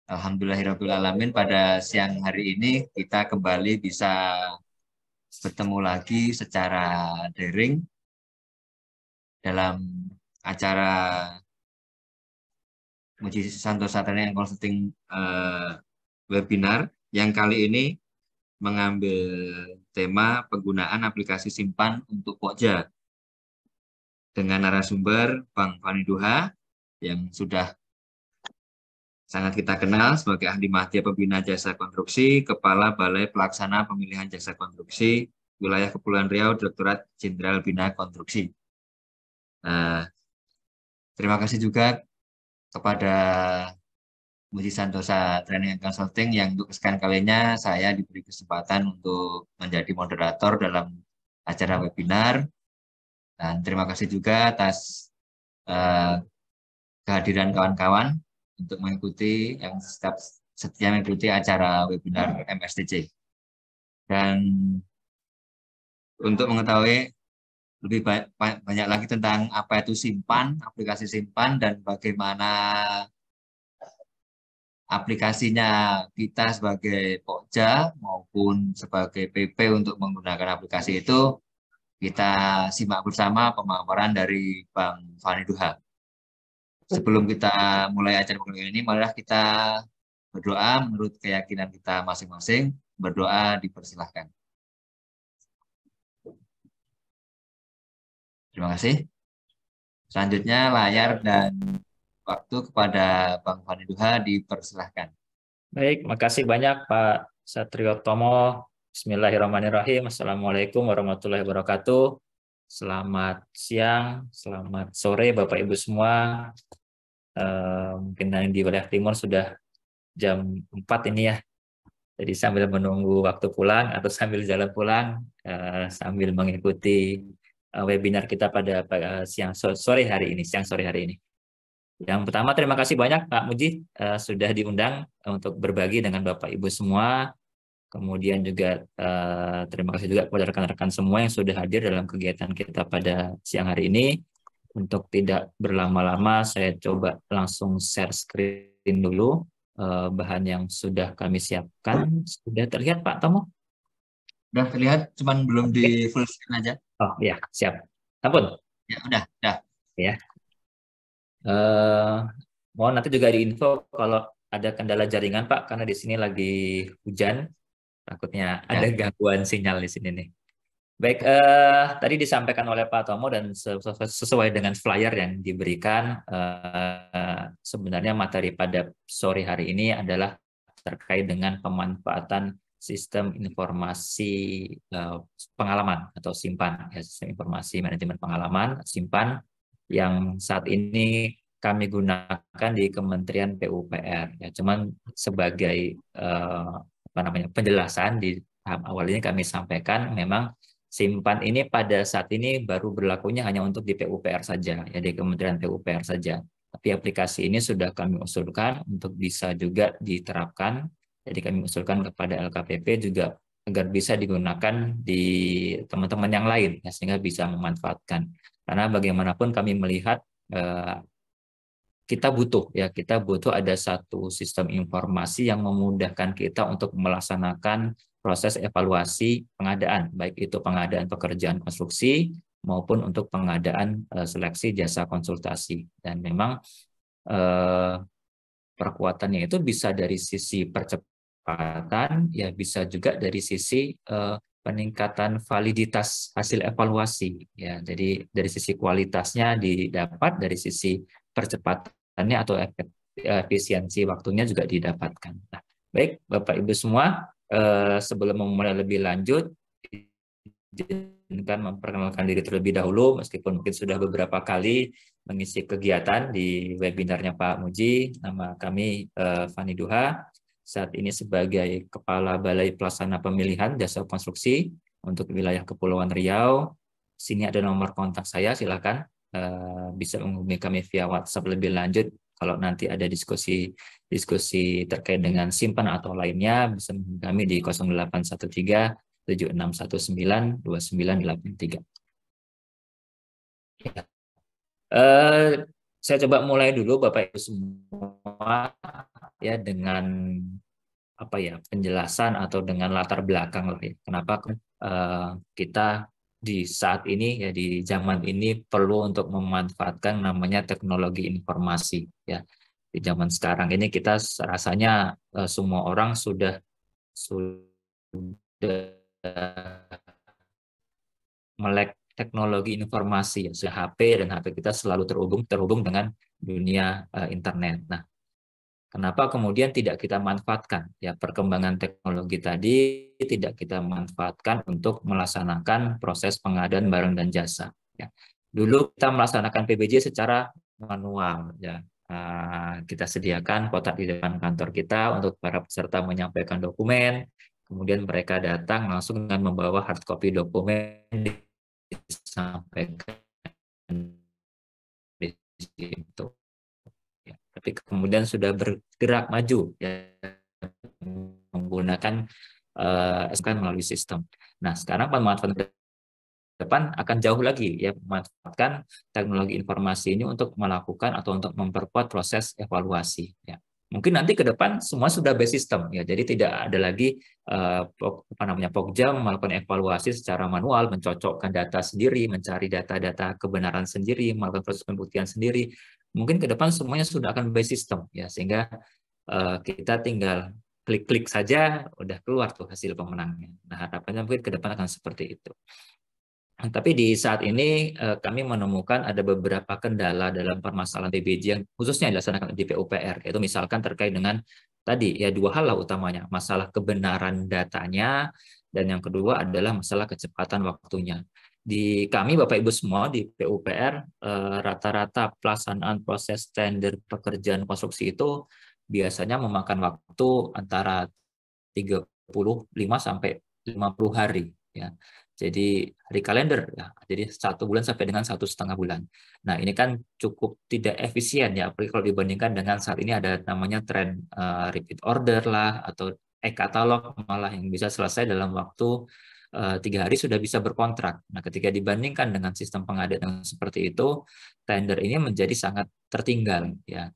Alhamdulillahirrahmanirrahim, pada siang hari ini kita kembali bisa bertemu lagi secara daring dalam acara Muji Santosa Training and Consulting webinar yang kali ini mengambil tema penggunaan aplikasi simpan untuk Pokja dengan narasumber Bang Fani Duha yang sudah sangat kita kenal sebagai ahli madya pembina jasa konstruksi, Kepala Balai Pelaksana Pemilihan Jasa Konstruksi, Wilayah Kepulauan Riau, Direktorat Jenderal Bina Konstruksi. Terima kasih juga kepada Muji Santosa Training and Consulting yang untuk kesekian kalinya saya diberi kesempatan untuk menjadi moderator dalam acara webinar. Dan terima kasih juga atas kehadiran kawan-kawan untuk mengikuti yang setia mengikuti acara webinar MSTC. Dan untuk mengetahui lebih banyak lagi tentang apa itu simpan, aplikasi simpan, dan bagaimana aplikasinya kita sebagai Pokja maupun sebagai PP untuk menggunakan aplikasi itu, kita simak bersama pemaparan dari Bang Fani Duha. Sebelum kita mulai acara kali ini, marilah kita berdoa menurut keyakinan kita masing-masing. Berdoa dipersilahkan. Terima kasih. Selanjutnya layar dan waktu kepada Bang Fani Duha dipersilahkan. Baik, makasih banyak Pak Satriotomo. Bismillahirrahmanirrahim. Assalamualaikum warahmatullahi wabarakatuh. Selamat siang, selamat sore Bapak Ibu semua. Mungkin di wilayah timur sudah jam 4 ini ya. Jadi sambil menunggu waktu pulang atau sambil jalan pulang, sambil mengikuti webinar kita pada siang sore hari ini. Yang pertama, terima kasih banyak Pak Muji sudah diundang untuk berbagi dengan Bapak Ibu semua. Kemudian juga terima kasih juga kepada rekan-rekan semua yang sudah hadir dalam kegiatan kita pada siang hari ini. Untuk tidak berlama-lama, saya coba langsung share screen dulu bahan yang sudah kami siapkan. Sudah terlihat Pak Tomo? Sudah terlihat, cuman belum di full screen aja. Oh iya, siap. Ampun. Ya, udah. Ya. Mohon nanti juga diinfo kalau ada kendala jaringan Pak, karena di sini lagi hujan, takutnya ada gangguan sinyal di sini nih. Baik, tadi disampaikan oleh Pak Tomo dan sesuai dengan flyer yang diberikan, sebenarnya materi pada sore hari ini adalah terkait dengan pemanfaatan sistem informasi pengalaman atau simpan, ya, sistem informasi manajemen pengalaman simpan yang saat ini kami gunakan di Kementerian PUPR. Ya, cuman sebagai penjelasan di tahap awal ini kami sampaikan memang simpan ini pada saat ini baru berlakunya hanya untuk di PUPR saja, ya di Kementerian PUPR saja. Tapi aplikasi ini sudah kami usulkan untuk bisa juga diterapkan. Jadi kami usulkan kepada LKPP juga agar bisa digunakan di teman-teman yang lain, ya, sehingga bisa memanfaatkan. Karena bagaimanapun kami melihat kita butuh ada satu sistem informasi yang memudahkan kita untuk melaksanakan proses evaluasi pengadaan, baik itu pengadaan pekerjaan konstruksi maupun untuk pengadaan seleksi jasa konsultasi. Dan memang perkuatannya itu bisa dari sisi percepatan, ya bisa juga dari sisi peningkatan validitas hasil evaluasi. Ya, jadi dari sisi kualitasnya didapat, dari sisi percepatannya atau efisiensi waktunya juga didapatkan. Nah, baik Bapak Ibu semua, sebelum memulai lebih lanjut, izinkan memperkenalkan diri terlebih dahulu, meskipun mungkin sudah beberapa kali mengisi kegiatan di webinarnya Pak Muji. Nama kami Fani Duha, saat ini sebagai Kepala Balai Pelaksana Pemilihan Jasa Konstruksi untuk wilayah Kepulauan Riau. Sini ada nomor kontak saya, silakan bisa menghubungi kami via WhatsApp lebih lanjut. Kalau nanti ada diskusi terkait dengan simpan atau lainnya, bisa menghubungi kami di 0813 7619 2983. saya coba mulai dulu Bapak Ibu semua ya dengan apa ya penjelasan atau dengan latar belakang lah ya. Kenapa kita di saat ini ya di zaman ini perlu untuk memanfaatkan namanya teknologi informasi ya. Di zaman sekarang ini kita rasanya semua orang sudah melek teknologi informasi ya. HP dan HP kita selalu terhubung dengan dunia internet. Nah, kenapa kemudian tidak kita manfaatkan ya perkembangan teknologi tadi tidak kita manfaatkan untuk melaksanakan proses pengadaan barang dan jasa ya. Dulu kita melaksanakan PBJ secara manual ya. Kita sediakan kotak di depan kantor kita untuk para peserta menyampaikan dokumen, kemudian mereka datang langsung dengan membawa hard copy dokumen disampaikan di situ. Ya, tapi kemudian sudah bergerak maju ya, menggunakan melalui sistem. Nah, sekarang pemanfaatan depan akan jauh lagi ya memanfaatkan teknologi informasi ini untuk melakukan atau untuk memperkuat proses evaluasi ya. Mungkin nanti ke depan semua sudah base system ya. Jadi tidak ada lagi Pokja melakukan evaluasi secara manual, mencocokkan data sendiri, mencari data-data kebenaran sendiri, melakukan proses pembuktian sendiri. Mungkin ke depan semuanya sudah akan base system ya, sehingga kita tinggal klik-klik saja udah keluar tuh hasil pemenangnya. Nah, harapannya mungkin ke depan akan seperti itu. Tapi di saat ini kami menemukan ada beberapa kendala dalam permasalahan PBJ yang khususnya dilaksanakan di PUPR, yaitu misalkan terkait dengan tadi ya dua hal lah utamanya, masalah kebenaran datanya dan yang kedua adalah masalah kecepatan waktunya. Di kami Bapak Ibu semua di PUPR rata-rata pelaksanaan proses tender pekerjaan konstruksi itu biasanya memakan waktu antara 35 sampai 50 hari ya. Jadi hari kalender ya. Jadi 1 bulan sampai dengan 1,5 bulan. Nah, ini kan cukup tidak efisien ya, apalagi kalau dibandingkan dengan saat ini ada namanya tren repeat order lah atau e-katalog malah yang bisa selesai dalam waktu 3 hari sudah bisa berkontrak. Nah, ketika dibandingkan dengan sistem pengadaan seperti itu, tender ini menjadi sangat tertinggal ya.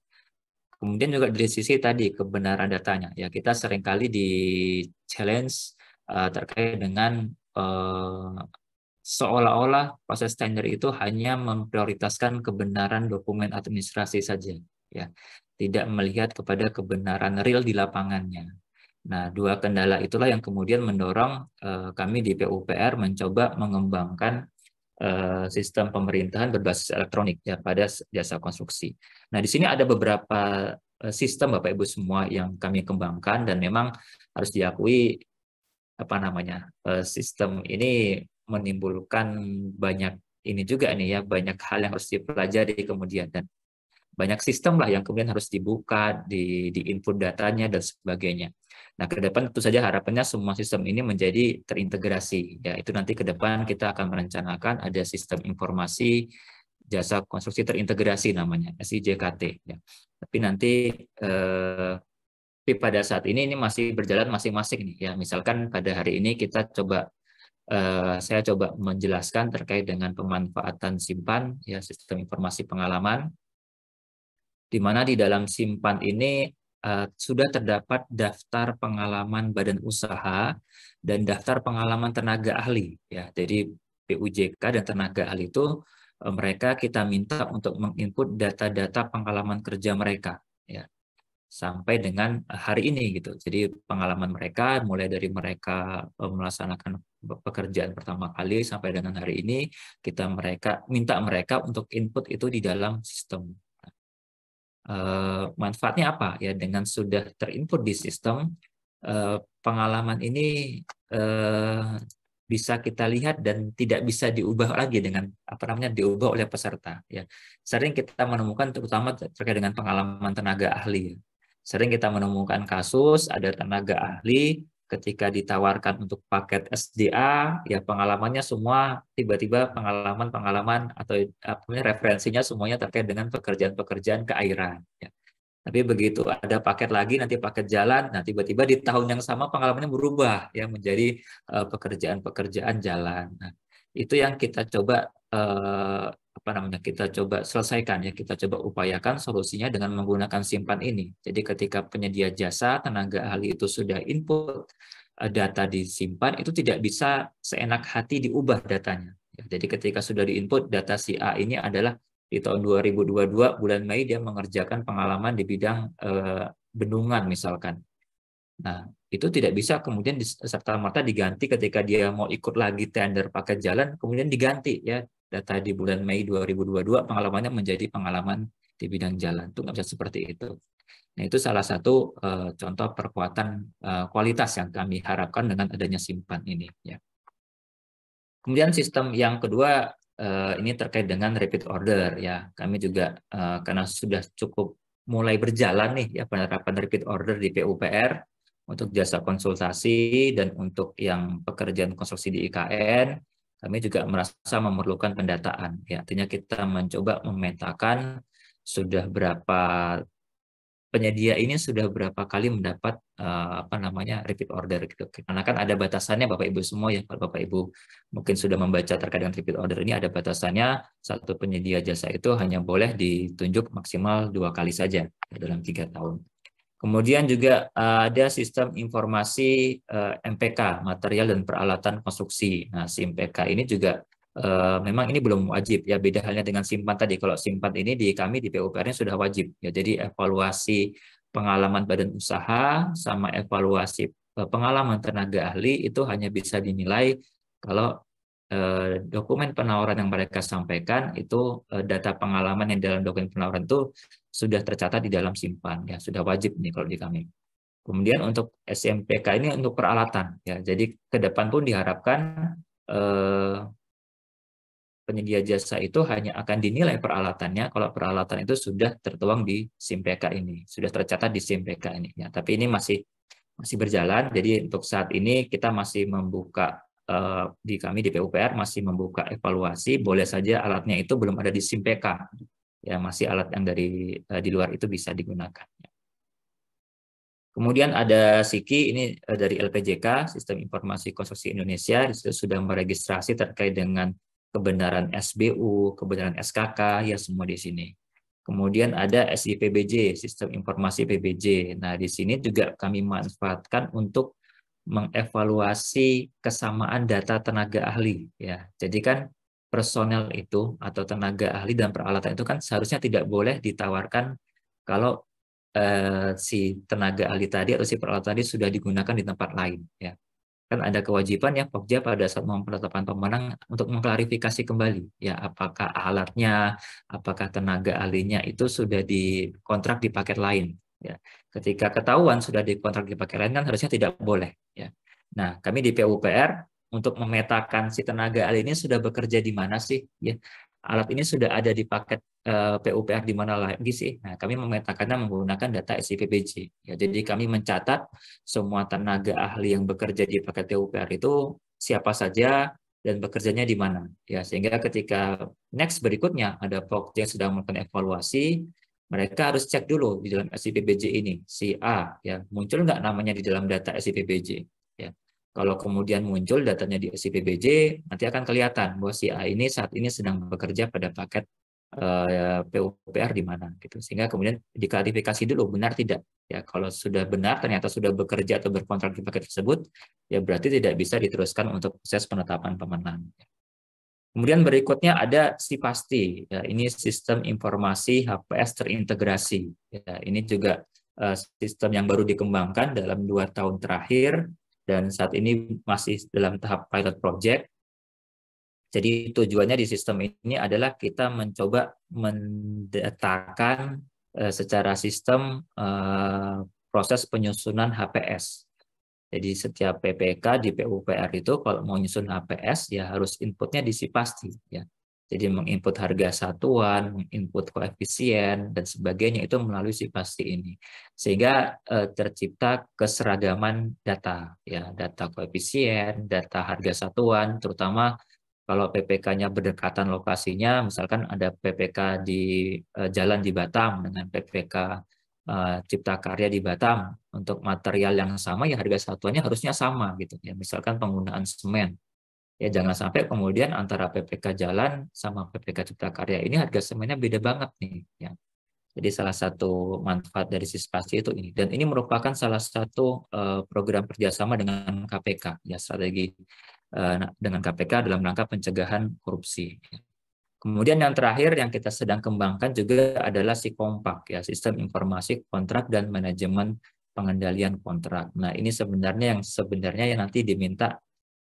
Kemudian juga dari sisi tadi kebenaran datanya ya, kita seringkali di challenge terkait dengan seolah-olah proses tender itu hanya memprioritaskan kebenaran dokumen administrasi saja ya, tidak melihat kepada kebenaran real di lapangannya. Nah, dua kendala itulah yang kemudian mendorong kami di PUPR mencoba mengembangkan sistem pemerintahan berbasis elektronik ya pada jasa konstruksi. Nah, di sini ada beberapa sistem Bapak Ibu semua yang kami kembangkan dan memang harus diakui sistem ini menimbulkan banyak ini juga nih ya, banyak hal yang harus dipelajari kemudian dan banyak sistem lah yang kemudian harus dibuka, di input datanya dan sebagainya. Nah, ke depan tentu saja harapannya semua sistem ini menjadi terintegrasi. Ya, itu nanti ke depan kita akan merencanakan ada sistem informasi jasa konstruksi terintegrasi namanya, SIJKT. Ya. Tapi nanti tapi pada saat ini masih berjalan masing-masing nih ya. Misalkan pada hari ini kita saya coba menjelaskan terkait dengan pemanfaatan simpan ya sistem informasi pengalaman, di mana di dalam simpan ini sudah terdapat daftar pengalaman badan usaha dan daftar pengalaman tenaga ahli ya. Jadi PUJK dan tenaga ahli itu mereka kita minta untuk menginput data-data pengalaman kerja mereka ya, sampai dengan hari ini gitu. Jadi pengalaman mereka mulai dari mereka melaksanakan pekerjaan pertama kali sampai dengan hari ini kita minta mereka untuk input itu di dalam sistem. Manfaatnya apa ya, dengan sudah terinput di sistem pengalaman ini bisa kita lihat dan tidak bisa diubah lagi dengan diubah oleh peserta ya. Sering kita menemukan terutama terkait dengan pengalaman tenaga ahli ya. Sering kita menemukan kasus ada tenaga ahli ketika ditawarkan untuk paket SDA, ya pengalamannya semua tiba-tiba pengalaman atau referensinya semuanya terkait dengan pekerjaan-pekerjaan keairan. Ya. Tapi begitu ada paket lagi, nanti paket jalan, nah tiba-tiba di tahun yang sama pengalamannya berubah ya menjadi pekerjaan-pekerjaan jalan. Nah, itu yang kita coba kita coba selesaikan ya, kita coba upayakan solusinya dengan menggunakan simpan ini. Jadi ketika penyedia jasa tenaga ahli itu sudah input data disimpan, itu tidak bisa seenak hati diubah datanya. Jadi ketika sudah diinput data si A ini adalah di tahun 2022 bulan Mei dia mengerjakan pengalaman di bidang bendungan misalkan. Nah, itu tidak bisa kemudian serta-merta diganti ketika dia mau ikut lagi tender paket jalan, kemudian diganti ya data di bulan Mei 2022 pengalamannya menjadi pengalaman di bidang jalan. Itu nggak bisa seperti itu. Nah, itu salah satu contoh perkuatan kualitas yang kami harapkan dengan adanya simpan ini. Ya. Kemudian sistem yang kedua ini terkait dengan repeat order. Ya, kami juga karena sudah cukup mulai berjalan nih ya penerapan repeat order di PUPR untuk jasa konsultasi dan untuk yang pekerjaan konstruksi di IKN. Kami juga merasa memerlukan pendataan. Ya, artinya kita mencoba memetakan sudah berapa penyedia ini sudah berapa kali mendapat repeat order gitu. Karena kan ada batasannya Bapak Ibu semua ya. Kalau Bapak Ibu mungkin sudah membaca terkait dengan repeat order ini ada batasannya, satu penyedia jasa itu hanya boleh ditunjuk maksimal 2 kali saja dalam 3 tahun. Kemudian juga ada sistem informasi MPK, material dan peralatan konstruksi. Nah, si MPK ini juga memang ini belum wajib ya, beda halnya dengan simpan tadi. Kalau simpan ini di kami di PUPR-nya sudah wajib ya. Jadi evaluasi pengalaman badan usaha sama evaluasi pengalaman tenaga ahli itu hanya bisa dinilai kalau dokumen penawaran yang mereka sampaikan itu data pengalaman yang dalam dokumen penawaran itu sudah tercatat di dalam simpan ya, sudah wajib nih kalau di kami. Kemudian untuk SMPK ini untuk peralatan ya. Jadi ke depan pun diharapkan penyedia jasa itu hanya akan dinilai peralatannya kalau peralatan itu sudah tertuang di SIMPK ini, sudah tercatat di SIMPK ini. Ya, tapi ini masih berjalan. Jadi untuk saat ini kita masih membuka di kami di PUPR masih membuka evaluasi. Boleh saja alatnya itu belum ada di SIMPK. Ya masih alat yang dari di luar itu bisa digunakan. Kemudian ada SIKI ini dari LPJK, Sistem Informasi Konstruksi Indonesia, di situ sudah meregistrasi terkait dengan kebenaran SBU, kebenaran SKK, ya semua di sini. Kemudian ada SIPBJ, Sistem Informasi PBJ. Nah, di sini juga kami manfaatkan untuk mengevaluasi kesamaan data tenaga ahli. Ya, jadi kan personel itu atau tenaga ahli dan peralatan itu kan seharusnya tidak boleh ditawarkan kalau si tenaga ahli tadi atau si peralatan tadi sudah digunakan di tempat lain. Ya, kan ada kewajiban ya Pokja pada saat penetapan pemenang untuk mengklarifikasi kembali ya apakah alatnya, apakah tenaga ahlinya itu sudah dikontrak di paket lain ya. Ketika ketahuan sudah dikontrak di paket lain kan harusnya tidak boleh ya. Nah, kami di PUPR untuk memetakan si tenaga ahli ini sudah bekerja di mana sih ya. Alat ini sudah ada di paket PUPR di mana lagi sih? Nah, kami memetakannya menggunakan data SIPBJ. Ya, jadi kami mencatat semua tenaga ahli yang bekerja di paket PUPR itu siapa saja dan bekerjanya di mana. Ya, sehingga ketika next berikutnya ada Pokja yang sedang melakukan evaluasi, mereka harus cek dulu di dalam SIPBJ ini si A ya muncul nggak namanya di dalam data SIPBJ. Ya. Kalau kemudian muncul datanya di SIPBJ, nanti akan kelihatan bahwa si A ini saat ini sedang bekerja pada paket PUPR di mana gitu. Sehingga kemudian diklarifikasi dulu benar tidak. Ya, kalau sudah benar ternyata sudah bekerja atau berkontrak di paket tersebut, ya berarti tidak bisa diteruskan untuk proses penetapan pemenang. Kemudian berikutnya ada SIPASTI. Ya, ini sistem informasi HPS terintegrasi. Ya, ini juga sistem yang baru dikembangkan dalam 2 tahun terakhir dan saat ini masih dalam tahap pilot project. Jadi tujuannya di sistem ini adalah kita mencoba mendatakan secara sistem proses penyusunan HPS. Jadi setiap PPK di PUPR itu kalau mau nyusun HPS ya harus inputnya di SIPASTI ya. Jadi menginput harga satuan, menginput koefisien dan sebagainya itu melalui SIPASTI ini. Sehingga tercipta keseragaman data ya, data koefisien, data harga satuan terutama kalau PPK-nya berdekatan lokasinya, misalkan ada PPK di jalan di Batam dengan PPK Cipta Karya di Batam, untuk material yang sama ya harga satuannya harusnya sama gitu ya. Misalkan penggunaan semen. Ya jangan sampai kemudian antara PPK Jalan sama PPK Cipta Karya ini harga semennya beda banget nih. Ya. Jadi salah satu manfaat dari Sispasi itu ini. Dan ini merupakan salah satu program kerjasama dengan KPK, ya strategi dengan KPK dalam rangka pencegahan korupsi. Kemudian yang terakhir yang kita sedang kembangkan juga adalah Sikompak, ya sistem informasi kontrak dan manajemen pengendalian kontrak. Nah ini sebenarnya yang nanti diminta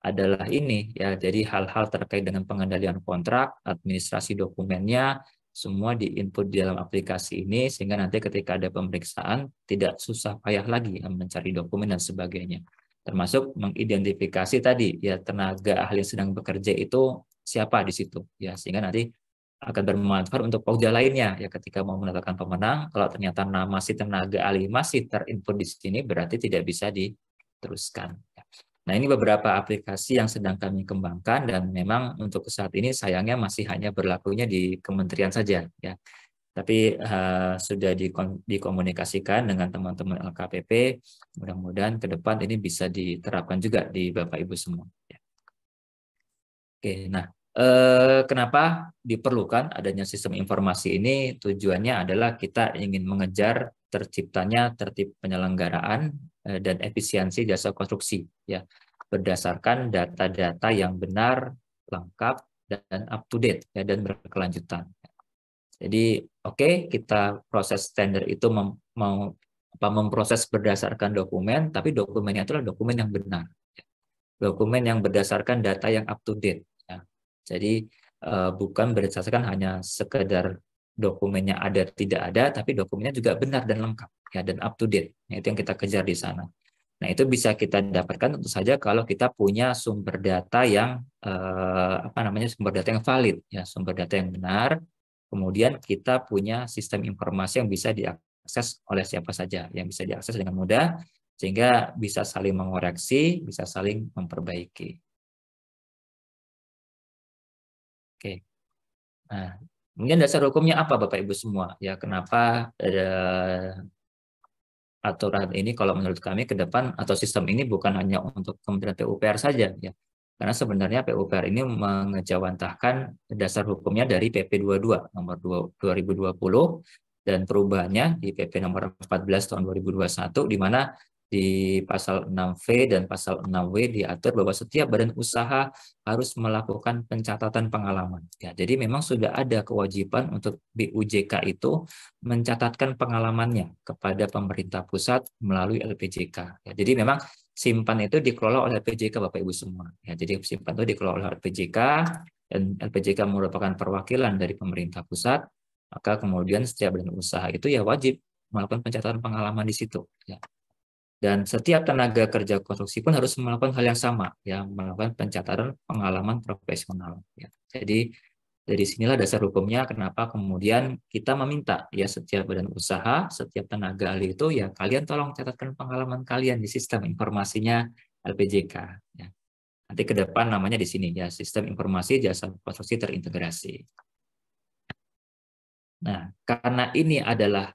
adalah ini ya, jadi hal-hal terkait dengan pengendalian kontrak, administrasi dokumennya, semua diinput di dalam aplikasi ini sehingga nanti ketika ada pemeriksaan tidak susah payah lagi ya, mencari dokumen dan sebagainya. Termasuk mengidentifikasi tadi ya tenaga ahli yang sedang bekerja itu siapa di situ ya, sehingga nanti akan bermanfaat untuk pokja lainnya ya ketika mau menetapkan pemenang. Kalau ternyata nama si tenaga ahli masih terinput di sini berarti tidak bisa diteruskan. Nah, ini beberapa aplikasi yang sedang kami kembangkan dan memang untuk saat ini sayangnya masih hanya berlakunya di kementerian saja ya. Tapi sudah dikomunikasikan dengan teman-teman LKPP, mudah-mudahan ke depan ini bisa diterapkan juga di Bapak Ibu semua. Ya. Oke, nah kenapa diperlukan adanya sistem informasi ini? Tujuannya adalah kita ingin mengejar terciptanya tertib penyelenggaraan dan efisiensi jasa konstruksi ya berdasarkan data-data yang benar, lengkap dan up to date ya dan berkelanjutan. Jadi oke, kita proses tender itu memproses berdasarkan dokumen, tapi dokumennya itulah dokumen yang benar. Dokumen yang berdasarkan data yang up to date. Ya. Jadi bukan berdasarkan hanya sekedar dokumennya ada tidak ada, tapi dokumennya juga benar dan lengkap ya dan up to date. Nah, itu yang kita kejar di sana. Nah, itu bisa kita dapatkan tentu saja kalau kita punya sumber data yang sumber data yang valid ya, sumber data yang benar. Kemudian kita punya sistem informasi yang bisa diakses oleh siapa saja, yang bisa diakses dengan mudah sehingga bisa saling mengoreksi, bisa saling memperbaiki. Oke. Nah, kemudian dasar hukumnya apa Bapak Ibu semua? Ya, kenapa aturan ini kalau menurut kami ke depan atau sistem ini bukan hanya untuk Kementerian PUPR saja ya. Karena sebenarnya PUPR ini mengejawantahkan dasar hukumnya dari PP 22 nomor 2020 dan perubahannya di PP nomor 14 tahun 2021 di mana di pasal 6V dan pasal 6W diatur bahwa setiap badan usaha harus melakukan pencatatan pengalaman. Ya, jadi memang sudah ada kewajiban untuk BUJK itu mencatatkan pengalamannya kepada pemerintah pusat melalui LPJK. Ya, jadi memang simpan itu dikelola oleh LPJK Bapak Ibu semua. Ya, jadi simpan itu dikelola oleh LPJK dan LPJK merupakan perwakilan dari pemerintah pusat. Maka kemudian setiap badan usaha itu ya wajib melakukan pencatatan pengalaman di situ. Ya. Dan setiap tenaga kerja konstruksi pun harus melakukan hal yang sama, ya, melakukan pencatatan pengalaman profesional. Ya. Jadi dari sinilah dasar hukumnya kenapa kemudian kita meminta ya setiap badan usaha, setiap tenaga ahli itu ya kalian tolong catatkan pengalaman kalian di sistem informasinya LPJK. Ya. Nanti ke depan namanya di sini ya sistem informasi jasa konstruksi terintegrasi. Nah, karena ini adalah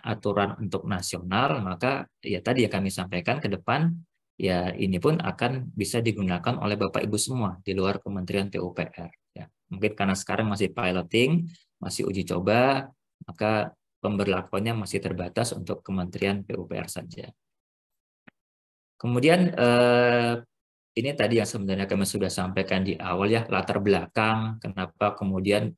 aturan untuk nasional, maka ya tadi yang kami sampaikan ke depan ya ini pun akan bisa digunakan oleh Bapak Ibu semua di luar Kementerian PUPR. Ya. Mungkin karena sekarang masih piloting, masih uji coba, maka pemberlakuannya masih terbatas untuk Kementerian PUPR saja. Kemudian ini tadi yang sebenarnya kami sudah sampaikan di awal ya latar belakang kenapa kemudian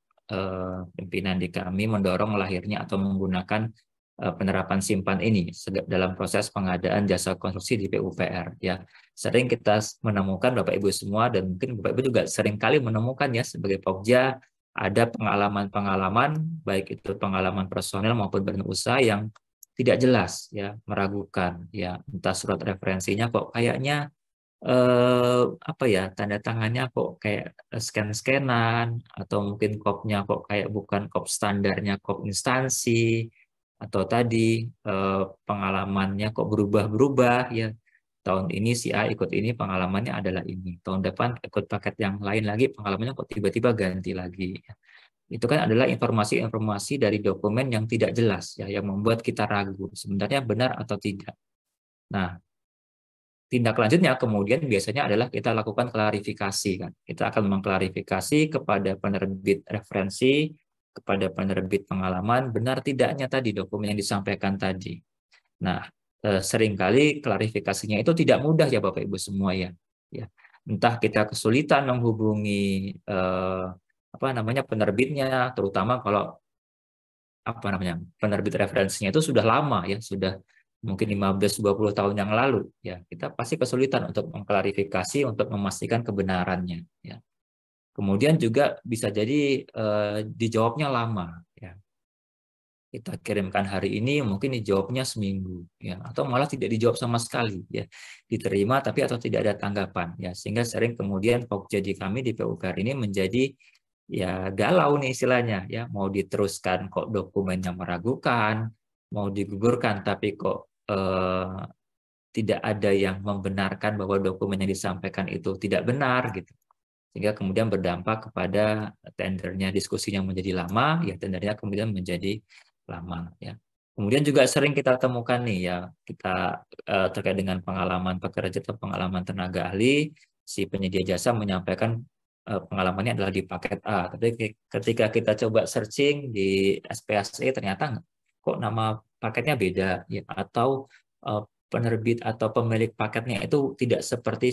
pimpinan di kami mendorong lahirnya atau menggunakan penerapan simpan ini dalam proses pengadaan jasa konstruksi di PUPR ya. Sering kita menemukan Bapak Ibu semua dan mungkin Bapak Ibu juga sering kali menemukan ya sebagai Pokja ada pengalaman-pengalaman baik itu pengalaman personel maupun badan usaha yang tidak jelas ya, meragukan ya, entah surat referensinya kok kayaknya tanda tangannya kok kayak scan-scanan atau mungkin kopnya kok kayak bukan kop standarnya kop instansi atau tadi pengalamannya kok berubah-berubah ya tahun ini si A ikut ini pengalamannya adalah ini tahun depan ikut paket yang lain lagi pengalamannya kok tiba-tiba ganti lagi itu kan adalah informasi-informasi dari dokumen yang tidak jelas ya yang membuat kita ragu sebenarnya benar atau tidak. Nah tindak lanjutnya kemudian biasanya adalah kita lakukan klarifikasi kan. Kita akan mengklarifikasi kepada penerbit referensi, kepada penerbit pengalaman, benar tidaknya tadi dokumen yang disampaikan tadi. Nah, seringkali klarifikasinya itu tidak mudah ya Bapak Ibu semua ya. Ya. Entah kita kesulitan menghubungi penerbitnya, terutama kalau penerbit referensinya itu sudah lama ya, sudah mungkin 15-20 tahun yang lalu ya, kita pasti kesulitan untuk mengklarifikasi, untuk memastikan kebenarannya ya. Kemudian juga bisa jadi dijawabnya lama ya. Kita kirimkan hari ini mungkin dijawabnya seminggu ya, atau malah tidak dijawab sama sekali ya, diterima tapi atau tidak ada tanggapan ya, sehingga sering kemudian Pokja di kami di PUPR ini menjadi ya galau nih istilahnya ya, mau diteruskan kok dokumennya meragukan, mau digugurkan tapi kok tidak ada yang membenarkan bahwa dokumen yang disampaikan itu tidak benar gitu, sehingga kemudian berdampak kepada tendernya, diskusinya menjadi lama ya, tendernya kemudian menjadi lama ya. Kemudian juga sering kita temukan nih ya, kita terkait dengan pengalaman pekerja atau pengalaman tenaga ahli, si penyedia jasa menyampaikan pengalamannya adalah di paket A, tapi ketika kita coba searching di SPSE ternyata kok nama paketnya beda ya, atau penerbit atau pemilik paketnya itu tidak seperti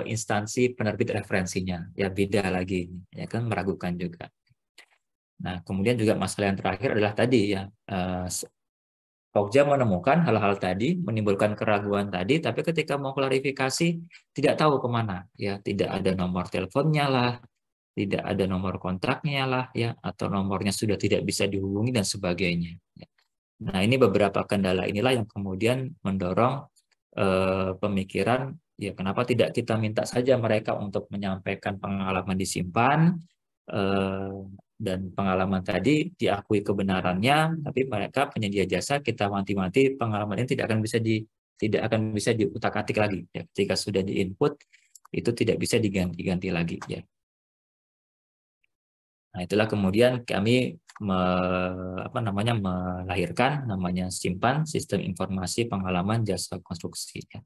instansi penerbit referensinya ya, beda lagi ya kan, meragukan juga. Nah, kemudian juga masalah yang terakhir adalah tadi ya, Pokja menemukan hal-hal tadi, menimbulkan keraguan tadi, tapi ketika mau klarifikasi tidak tahu kemana ya, tidak ada nomor teleponnya lah, tidak ada nomor kontraknya lah ya, atau nomornya sudah tidak bisa dihubungi dan sebagainya. Nah, ini beberapa kendala inilah yang kemudian mendorong pemikiran ya, kenapa tidak kita minta saja mereka untuk menyampaikan pengalaman disimpan dan pengalaman tadi diakui kebenarannya, tapi mereka penyedia jasa kita wanti-wanti pengalaman ini tidak akan bisa diutak-atik lagi ya. Ketika sudah diinput itu tidak bisa diganti-ganti lagi ya. Nah, itulah kemudian kami melahirkan namanya Simpan, Sistem Informasi Pengalaman Jasa Konstruksi ya.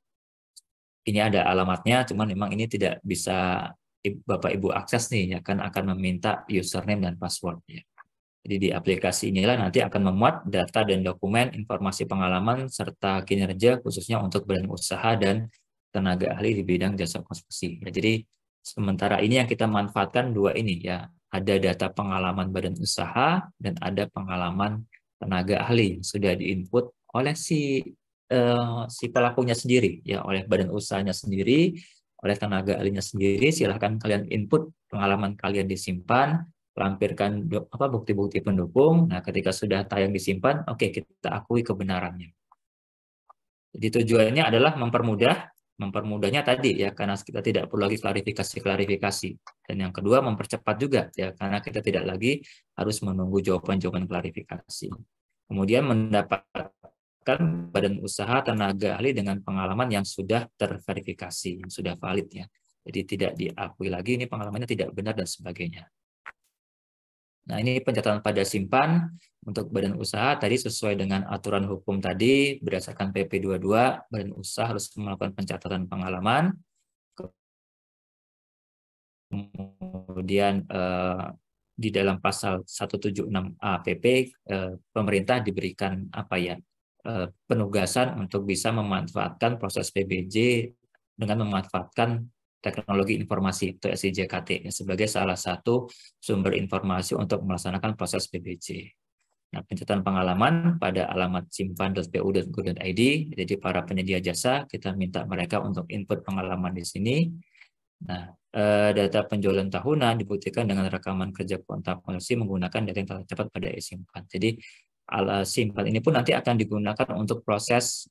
Ini ada alamatnya, cuman memang ini tidak bisa Bapak Ibu akses nih ya, kan akan meminta username dan password ya. Jadi di aplikasi inilah nanti akan memuat data dan dokumen informasi pengalaman serta kinerja khususnya untuk badan usaha dan tenaga ahli di bidang jasa konstruksi. Ya, jadi sementara ini yang kita manfaatkan dua ini ya, ada data pengalaman badan usaha dan ada pengalaman tenaga ahli sudah diinput oleh si pelakunya sendiri ya, oleh badan usahanya sendiri, oleh tenaga ahlinya sendiri. Silahkan kalian input pengalaman kalian disimpan, lampirkan bukti-bukti pendukung. Nah, ketika sudah tayang disimpan, oke, kita akui kebenarannya. Jadi tujuannya adalah mempermudahnya tadi ya, karena kita tidak perlu lagi klarifikasi. Dan yang kedua mempercepat juga ya, karena kita tidak lagi harus menunggu jawaban-jawaban klarifikasi. Kemudian mendapatkan badan usaha tenaga ahli dengan pengalaman yang sudah terverifikasi, yang sudah valid ya. Jadi tidak diakui lagi ini pengalamannya tidak benar dan sebagainya. Nah, ini pencatatan pada simpan untuk badan usaha tadi sesuai dengan aturan hukum tadi berdasarkan PP 22, badan usaha harus melakukan pencatatan pengalaman. Kemudian di dalam pasal 176A PP pemerintah diberikan penugasan untuk bisa memanfaatkan proses PBJ dengan memanfaatkan teknologi informasi atau SIJKT sebagai salah satu sumber informasi untuk melaksanakan proses PBJ. Nah, pencatatan pengalaman pada alamat simpan.pu.go.id. Jadi para penyedia jasa kita minta mereka untuk input pengalaman di sini. Nah, data penjualan tahunan dibuktikan dengan rekaman kerja kontak koneksi menggunakan data yang terdapat pada e-simpan. Jadi simpan ini pun nanti akan digunakan untuk proses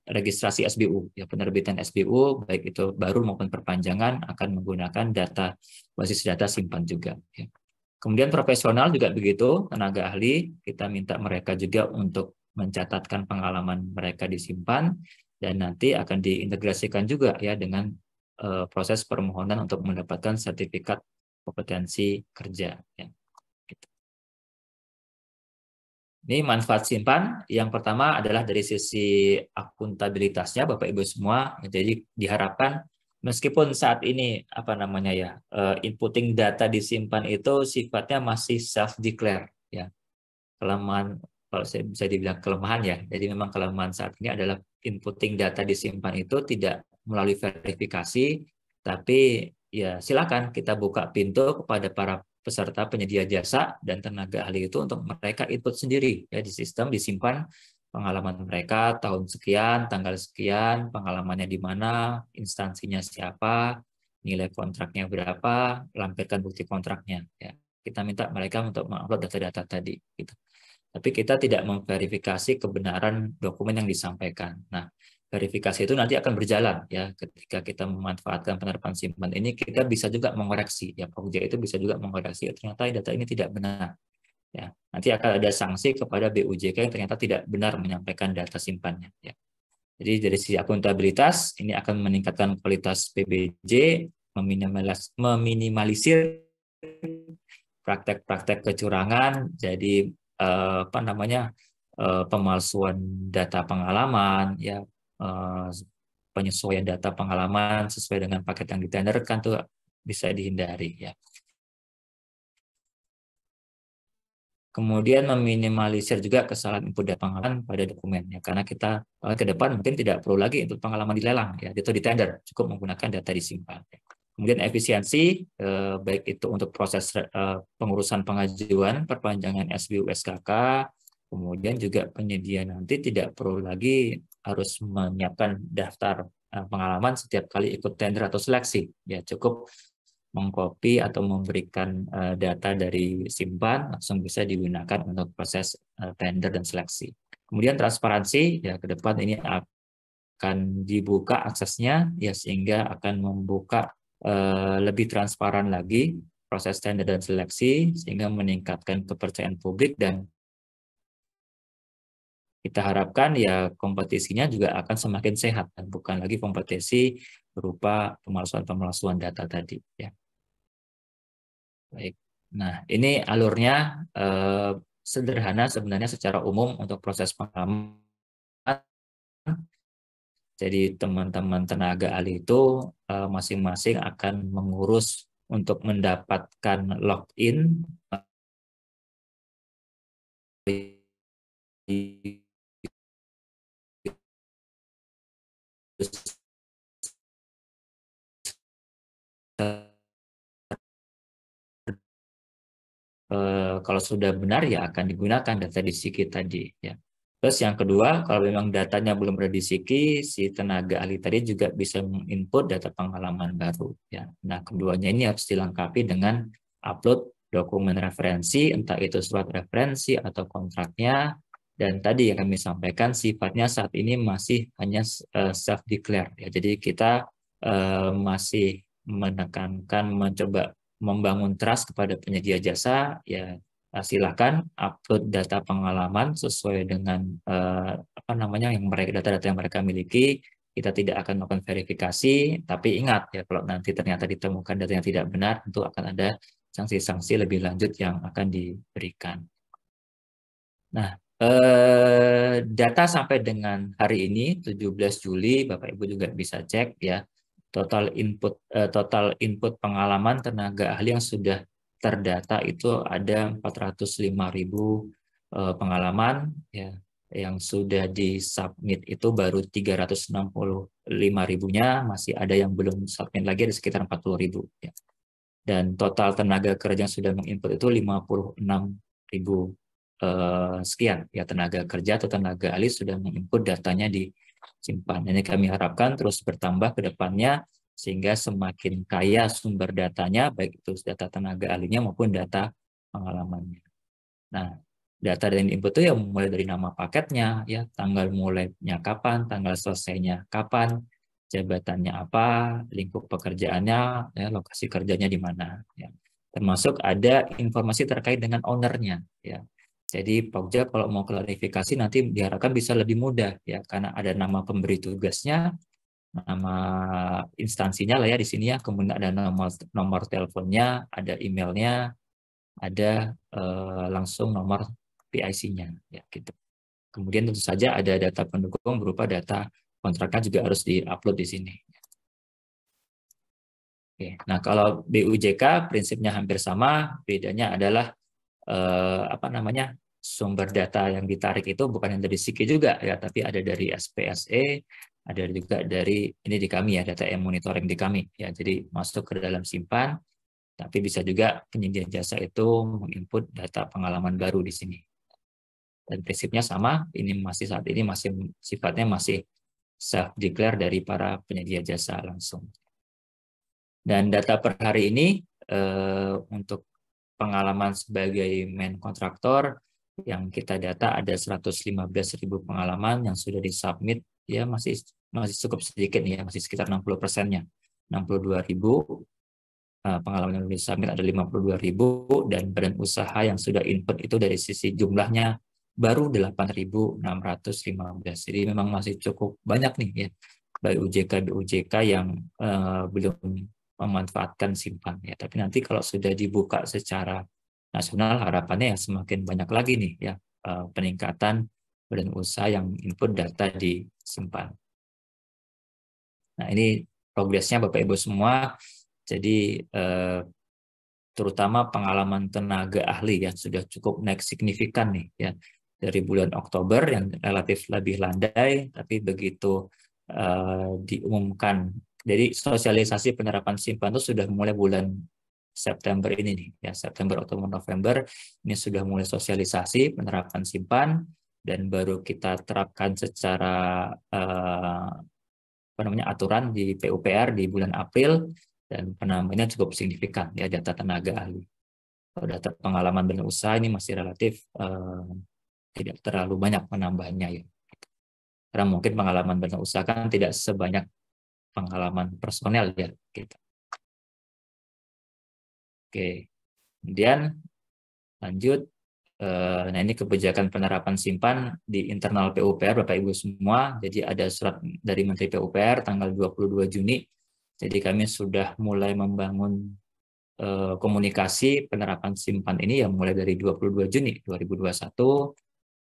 registrasi SBU, ya, penerbitan SBU baik itu baru maupun perpanjangan akan menggunakan data basis data simpan juga. Ya. Kemudian profesional juga begitu, tenaga ahli kita minta mereka juga untuk mencatatkan pengalaman mereka disimpan dan nanti akan diintegrasikan juga ya dengan proses permohonan untuk mendapatkan sertifikat kompetensi kerja. Ya. Gitu. Ini manfaat simpan. Yang pertama adalah dari sisi akuntabilitasnya, Bapak Ibu semua. Jadi diharapkan meskipun saat ini apa namanya ya, inputting data disimpan itu sifatnya masih self declare ya. Kelemahan, kalau saya bisa dibilang kelemahan ya. Jadi memang kelemahan saat ini adalah inputting data disimpan itu tidak melalui verifikasi, tapi ya silakan kita buka pintu kepada para peserta penyedia jasa dan tenaga ahli itu untuk mereka input sendiri ya di sistem, disimpan pengalaman mereka tahun sekian, tanggal sekian, pengalamannya di mana, instansinya siapa, nilai kontraknya berapa, lampirkan bukti kontraknya ya. Kita minta mereka untuk mengupload data-data tadi gitu. Tapi kita tidak memverifikasi kebenaran dokumen yang disampaikan. Nah, verifikasi itu nanti akan berjalan ya. Ketika kita memanfaatkan penerapan simpan ini, kita bisa juga mengoreksi ya. Pokja itu bisa juga mengoreksi ternyata data ini tidak benar. Ya, nanti akan ada sanksi kepada BUJK yang ternyata tidak benar menyampaikan data simpannya. Ya. Jadi dari sisi akuntabilitas ini akan meningkatkan kualitas PBJ, meminimalisir praktek-praktek kecurangan. Jadi apa namanya pemalsuan data pengalaman, ya penyesuaian data pengalaman sesuai dengan paket yang ditenderkan tuh bisa dihindari ya. Kemudian meminimalisir juga kesalahan input data pengalaman pada dokumen ya, karena kita ke depan mungkin tidak perlu lagi input pengalaman dilelang ya, itu di tender, cukup menggunakan data disimpan. Ya. Kemudian efisiensi baik itu untuk proses pengurusan pengajuan perpanjangan SBU SKK, kemudian juga penyedia nanti tidak perlu lagi harus menyiapkan daftar pengalaman setiap kali ikut tender atau seleksi ya, cukup mengcopy atau memberikan data dari simpan langsung bisa digunakan untuk proses tender dan seleksi. Kemudian transparansi ya, ke depan ini akan dibuka aksesnya ya, sehingga akan membuka lebih transparan lagi proses tender dan seleksi sehingga meningkatkan kepercayaan publik, dan kita harapkan ya kompetisinya juga akan semakin sehat dan bukan lagi kompetisi berupa pemalsuan data tadi ya. Baik. Nah, ini alurnya sederhana sebenarnya secara umum untuk proses pengalaman. Jadi teman-teman tenaga ahli itu masing-masing akan mengurus untuk mendapatkan login kalau sudah benar ya akan digunakan data di Siki tadi ya. Terus yang kedua, kalau memang datanya belum ada di Siki, si tenaga ahli tadi juga bisa menginput data pengalaman baru ya. Nah, keduanya ini harus dilengkapi dengan upload dokumen referensi, entah itu surat referensi atau kontraknya. Dan tadi yang kami sampaikan sifatnya saat ini masih hanya self declare ya. Jadi kita masih menekankan mencoba membangun trust kepada penyedia jasa ya, silakan upload data pengalaman sesuai dengan apa namanya yang mereka, data-data yang mereka miliki. Kita tidak akan melakukan verifikasi, tapi ingat ya, kalau nanti ternyata ditemukan data yang tidak benar, tentu akan ada sanksi-sanksi lebih lanjut yang akan diberikan. Nah, data sampai dengan hari ini 17 Juli Bapak Ibu juga bisa cek ya, total input pengalaman tenaga ahli yang sudah terdata itu ada 405.000 pengalaman ya, yang sudah disubmit itu baru 365.000-nya, masih ada yang belum submit lagi, ada sekitar 40.000 ya. Dan total tenaga kerja yang sudah menginput itu 56.000 sekian ya, tenaga kerja atau tenaga ahli sudah menginput datanya di simpan. Ini kami harapkan terus bertambah ke depannya sehingga semakin kaya sumber datanya, baik itu data tenaga ahlinya maupun data pengalamannya. Nah, data dan input itu ya mulai dari nama paketnya, ya tanggal mulainya kapan, tanggal selesainya kapan, jabatannya apa, lingkup pekerjaannya, ya, lokasi kerjanya di mana. Ya. Termasuk ada informasi terkait dengan ownernya. Ya. Jadi Pokja kalau mau klarifikasi nanti diharapkan bisa lebih mudah ya, karena ada nama pemberi tugasnya, nama instansinya lah ya di sini ya, kemudian ada nomor teleponnya, ada emailnya, ada langsung nomor PIC-nya ya gitu. Kemudian tentu saja ada data pendukung berupa data kontraknya juga harus diupload di sini. Oke. Nah, kalau BUJK prinsipnya hampir sama, bedanya adalah sumber data yang ditarik itu bukan yang dari SIKI juga ya, tapi ada dari SPSE, ada juga dari ini di kami ya, data monitoring di kami ya. Jadi masuk ke dalam simpan, tapi bisa juga penyedia jasa itu menginput data pengalaman baru di sini. Dan prinsipnya sama, ini masih saat ini masih sifatnya masih self declare dari para penyedia jasa langsung. Dan data per hari ini untuk pengalaman sebagai main kontraktor yang kita data ada 115.000 pengalaman yang sudah disubmit ya, masih cukup sedikit ya, masih sekitar 60%-nya. 62.000 pengalaman yang disubmit ada 52.000, dan badan usaha yang sudah input itu dari sisi jumlahnya baru 8.615. Jadi memang masih cukup banyak nih ya, baik BUJK yang belum memanfaatkan simpan ya. Tapi nanti kalau sudah dibuka secara nasional, harapannya ya semakin banyak lagi nih ya peningkatan badan usaha yang input data di simpan. Nah, ini progresnya Bapak Ibu semua. Jadi terutama pengalaman tenaga ahli yang sudah cukup naik signifikan nih ya, dari bulan Oktober yang relatif lebih landai, tapi begitu diumumkan. Jadi sosialisasi penerapan simpan itu sudah mulai bulan September ini nih ya, September, Oktober, November ini sudah mulai sosialisasi penerapan simpan, dan baru kita terapkan secara aturan di PUPR di bulan April, dan penambahannya cukup signifikan ya data tenaga ahli. Kalau data pengalaman badan usaha ini masih relatif tidak terlalu banyak penambahannya ya. Karena mungkin pengalaman badan usaha kan tidak sebanyak pengalaman personel ya gitu. Oke, kemudian lanjut. Nah, ini kebijakan penerapan simpan di internal PUPR Bapak Ibu semua. Jadi ada surat dari Menteri PUPR tanggal 22 Juni. Jadi kami sudah mulai membangun komunikasi penerapan simpan ini yang mulai dari 22 Juni 2021.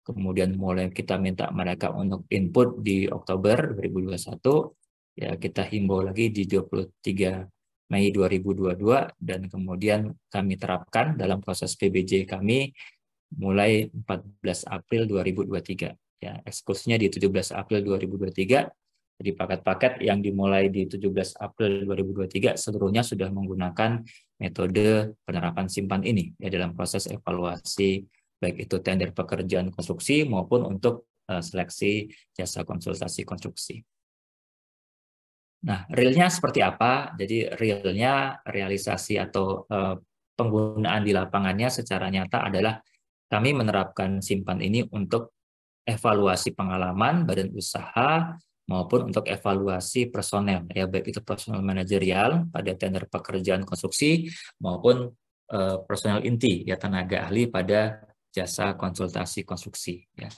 Kemudian mulai kita minta mereka untuk input di Oktober 2021. Ya, kita himbau lagi di 23 Mei 2022, dan kemudian kami terapkan dalam proses PBJ kami mulai 14 April 2023. Ya, eksekusinya di 17 April 2023. Jadi paket-paket yang dimulai di 17 April 2023 seluruhnya sudah menggunakan metode penerapan simpan ini ya, dalam proses evaluasi baik itu tender pekerjaan konstruksi maupun untuk seleksi jasa konsultasi konstruksi. Nah, realnya seperti apa? Jadi realnya, realisasi atau penggunaan di lapangannya secara nyata adalah kami menerapkan simpan ini untuk evaluasi pengalaman badan usaha maupun untuk evaluasi personel, ya baik itu personel manajerial pada tender pekerjaan konstruksi maupun personel inti, ya tenaga ahli pada jasa konsultasi konstruksi. Ya.